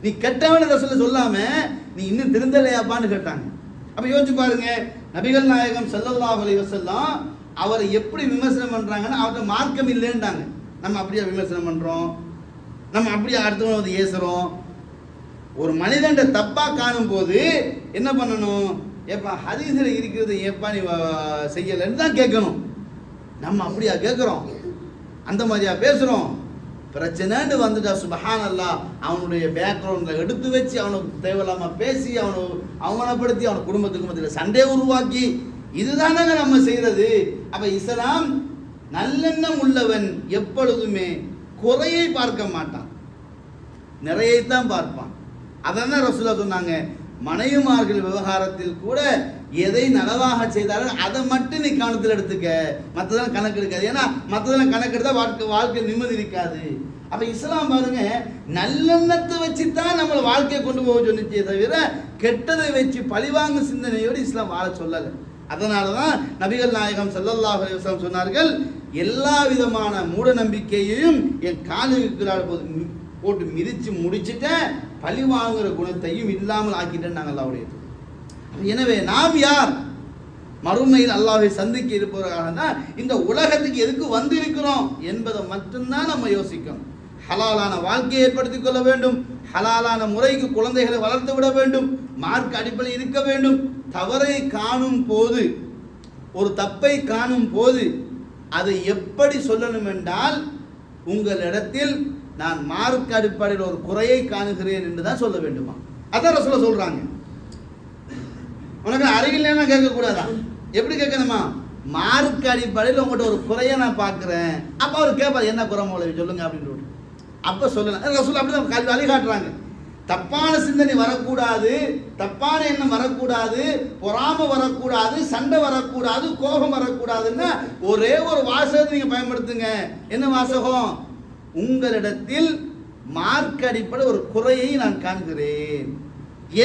நீ கெட்டவன ரசூலுல்லாஹ் சொல்லாம நீ இன்னும் திருந்தலையாப்பான்னு கேட்டாங்க. அப்ப யோசிச்சு பாருங்க, நபிகள் நாயகம் ஸல்லல்லாஹு அலைஹி வஸல்லம் அவரை எப்படி விமர்சனம் பண்றாங்கன்னா, அவர்கிட்ட மார்க்கம் இல்லைன்றாங்க. நம்ம அப்படியே விமர்சனம் பண்றோம், நம்ம அப்படியே அடுத்தவங்க வந்து ஏசுறோம். ஒரு மனிதன் தப்பா காணும் போது என்ன பண்ணணும்? ஏப்பா ஹதீஸ்ல இருக்கிறது ஏப்பா நீ செய்யலன்னு தான் கேட்கணும். நம்ம அப்படியா கேட்குறோம்? அந்த மாதிரியா பேசுறோம்? பிரச்சனைன்னு வந்துட்டா சுப்ஹானல்லாஹ், அவனுடைய பேக்ரவுண்டில் எடுத்து வச்சு அவனுக்கு தேவையில்லாம பேசி அவனை அவமானப்படுத்தி அவன் குடும்பத்துக்கு மத்தியில் சண்டை உருவாக்கி, இதுதானங்க நம்ம செய்யறது. அப்ப இஸ்லாம் நல்லெண்ணம் உள்ளவன் எப்பொழுதுமே குறையை பார்க்க மாட்டான், நிறையைத்தான் பார்ப்பான். அதான் ரசூலுல்லாஹ் சொன்னாங்க, மனைவிமார்கள் விவகாரத்தில் கூட எதை நலவாக செய்தாலும் அதை மட்டும் நீ கவனத்தில் எடுத்துக்க, மற்றதெல்லாம் கணக்கு எடுக்காது. ஏன்னா மற்றதெல்லாம் கணக்கு எடுத்தா வாழ்க்கை நிம்மதி இருக்காது. அப்ப இஸ்லாம் பாருங்க நல்லெண்ணத்தை வச்சு தான் நம்மளை வாழ்க்கையை கொண்டு போக சொன்னிச்சே தவிர கெட்டதை வச்சு பழிவாங்க சிந்தனையோடு இஸ்லாம் வாழ சொல்லலை. அதனாலதான் நபிகள் நாயகம் ஸல்லல்லாஹு அலைஹி வஸல்லம் சொன்னார்கள், எல்லா விதமான மூட நம்பிக்கையையும் என் காலுக்கு போட்டு மிதிச்சு முடிச்சுட்டேன், பழி வாங்குற குணத்தையும் இல்லாமல் ஆக்கிட்டேன் நாங்கள் அல்லாஹ்வுடைய. எனவே நாம் யார்? மறுமையில் அல்லாஹ்வை சந்திக்க இருப்பவர்களாக இந்த உலகத்துக்கு எதுக்கு வந்து இருக்கிறோம் என்பதை மட்டும்தான் நம்ம யோசிக்கணும். ஹலாலான வாழ்க்கையை ஏற்படுத்திக் கொள்ள வேண்டும், ஹலாலான முறைக்கு குழந்தைகளை வளர்த்து விட வேண்டும், மார்க் அடிப்படையில் இருக்க வேண்டும். தவறை காணும் போது, ஒரு தப்பை காணும் போது அதை எப்படி சொல்லணும் என்றால், உங்களிடத்தில் நான் மார்க் அடிப்படையில் ஒரு குறையை காணுகிறேன் என்று தான் சொல்ல வேண்டுமா? அதான் ரசூலுல்லாஹ் சொல்றாங்க. உனக்கு அறிவில்லைன்னா கேட்கக்கூடாதா? எப்படி கேட்கணுமா? மார்க் அடிப்படையில் உங்கள்கிட்ட ஒரு குறையை நான் பார்க்குறேன். அப்போ அவர் கேட்பார், என்ன குறை மௌலவி சொல்லுங்க அப்படின்னு. அப்போ சொல்லலாம். ரசூல் அப்படி தான் வழி காட்டுறாங்க. தப்பான சிந்தனை வரக்கூடாது, தப்பான எண்ணம் வரக்கூடாது, பொறாமை வரக்கூடாது, சண்டை வரக்கூடாது, கோபம் வரக்கூடாதுன்னா ஒரே ஒரு வாசகத்தை நீங்கள் பயன்படுத்துங்க. என்ன வாசகம்? உங்களிடத்தில் மார்க் அடிப்படை ஒரு குறையை நான் காண்கிறேன்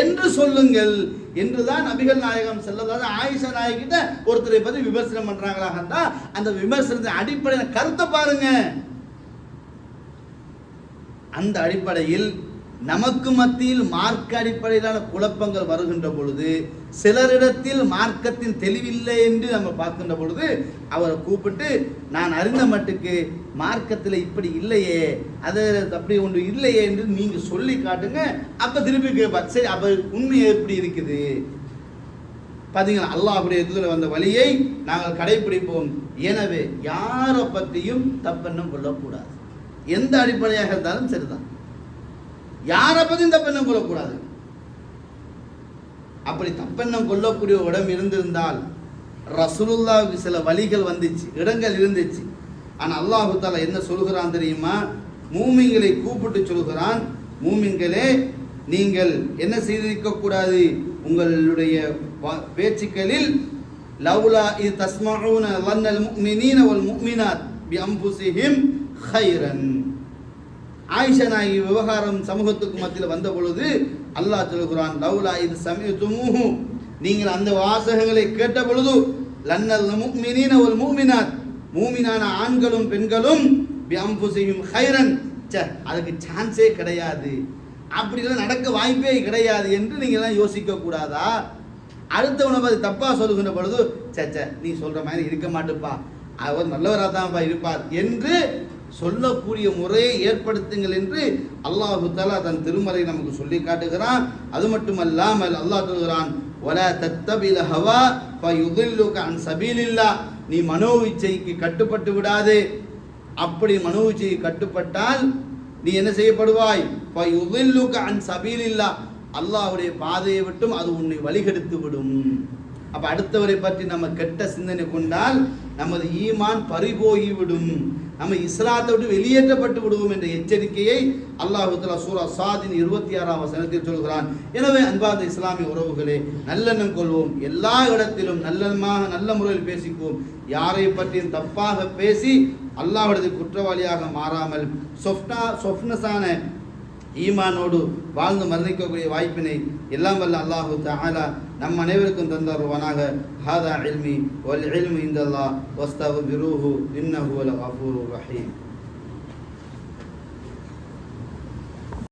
என்று சொல்லுங்கள் என்றுதான் நபிகள் நாயகம் ஸல்லல்லாஹு ஆயிஷா நாயகிட்ட ஒருத்தரை பற்றி விமர்சனம் பண்றாங்களாக இருந்தா அந்த விமர்சனத்தின் அடிப்படையில் கருத்தை பாருங்க. அந்த அடிப்படையில் நமக்கு மத்தியில் மார்க்க அடிப்படையிலான குழப்பங்கள் வருகின்ற பொழுது, சிலரிடத்தில் மார்க்கத்தின் தெளிவில்லை என்று நம்ம பார்க்கின்ற பொழுது அவரை கூப்பிட்டு, நான் அறிந்த மட்டுக்கு மார்க்கத்தில் இப்படி இல்லையே, அது அப்படி ஒன்று இல்லையே என்று நீங்க சொல்லி காட்டுங்க. அப்ப திருப்பி கேட்பார், சரி அப்ப உண்மை எப்படி இருக்குது பார்த்தீங்களா? அல்லாஹ்வுடைய தூதர் வந்த வழியை நாங்கள் கடைபிடிப்போம். எனவே யாரை பற்றியும் தப்பெண்ணம் கொள்ளக்கூடாது. எந்த அடிப்படையாக இருந்தாலும் சரிதான், யாரை பற்றியும் தப்பெண்ணம் கொள்ளக்கூடாது. அப்படி தப்பெண்ணம் கொள்ளக்கூடிய இடம் இருந்திருந்தால் ரசூலுல்லாஹ்வுக்கு சில வழிகள் வந்துச்சு, இடங்கள் இருந்துச்சு. ஆனால் அல்லாஹ் தஆலா என்ன சொல்கிறான் தெரியுமா? மூமின்களை கூப்பிட்டு சொல்கிறான், மூமின்களே நீங்கள் என்ன செய்திருக்க கூடாது, உங்களுடைய பேச்சுக்களில் லவ்லா இ தஸ்மஊன வன்னல் முஃமினீன வல் முஃமினாத் பி அன்ஃபுஸிஹிம் கைரன். ஆயிஷா நாயகி விவகாரம் சமூகத்துக்கு மத்தியில் வந்த பொழுது அல்லாஹ் சொல்கிறான், லவ்லா இது சமீதுமூஹு, நீங்கள் அந்த வாசகங்களை கேட்ட பொழுது லன்னல் முஃமினீன வல் முஃமினாத், மூமினான ஆண்களும் பெண்களும் பி அன்ஃபுஸிஹிம் கைரன், அதுக்கு சான்ஸே கிடையாது, அப்படிலாம் நடக்க வாய்ப்பே கிடையாது என்று நீங்கள்லாம் யோசிக்க கூடாதா? அடுத்தவனை பற்றி தப்பா சொல்லுகின்ற பொழுது சே நீ சொல்ற மாதிரி இருக்க மாட்டுப்பா, அவர் நல்லவராக தான்ப்பா இருப்பார் என்று சொல்லக்கூடிய முறையை ஏற்படுத்துங்கள் என்று அல்லாஹு தஆலா தன் திருமறை நமக்கு சொல்லி காட்டுகிறான். அது மட்டுமல்லாமல் அல்லாஹ் சொல்கிறான், வலா தத்தபில் ஹவா ஃபயுதில்லுக அன் சபீலில்லாஹ், நீ மனோவிச்சைக்கு கட்டுப்பட்டு விடாதே. அப்படி மனோவிச்சைக்கு கட்டுப்பட்டால் நீ என்ன செய்யப்படுவாய்? ஃபயுதில்லுக அன் சபீலில்லாஹ், அல்லாஹ்வுடைய பாதையை விட்டும் அது உன்னை வழிகெடுத்து விடும். அப்ப அடுத்தவரை பற்றி நம்ம கெட்ட சிந்தனை கொண்டால் நமது ஈமான் பறிபோகிவிடும், நம்ம இஸ்லாத்தை விட்டு வெளியேற்றப்பட்டு விடுவோம் என்ற எச்சரிக்கையை அல்லாஹ் தஆலா சூரா சாதின் 26ஆம் வசனத்தில் சொல்கிறான். எனவே அன்பார்ந்த இஸ்லாமிய உறவுகளே, நல்லெண்ணம் கொள்வோம், எல்லா இடத்திலும் நல்ல முறையில் பேசிக்குவோம். யாரை பற்றியும் தப்பாக பேசி அல்லாஹ்வுடைய குற்றவாளியாக மாறாமல் சொஃப்னஸான ஈமானோடு வாழ்ந்து மரணிக்கக்கூடிய வாய்ப்பினை எல்லாம் வல்ல அல்லாஹு தஆலா நம் அனைவருக்கும் தந்தருவானாக. ஹாதா இல்மி வல் இல்மு இந்தல்லாஹ் வஸ்தக்பிருஹு இன்னஹு வல் கஃபூருர் ரஹீம்.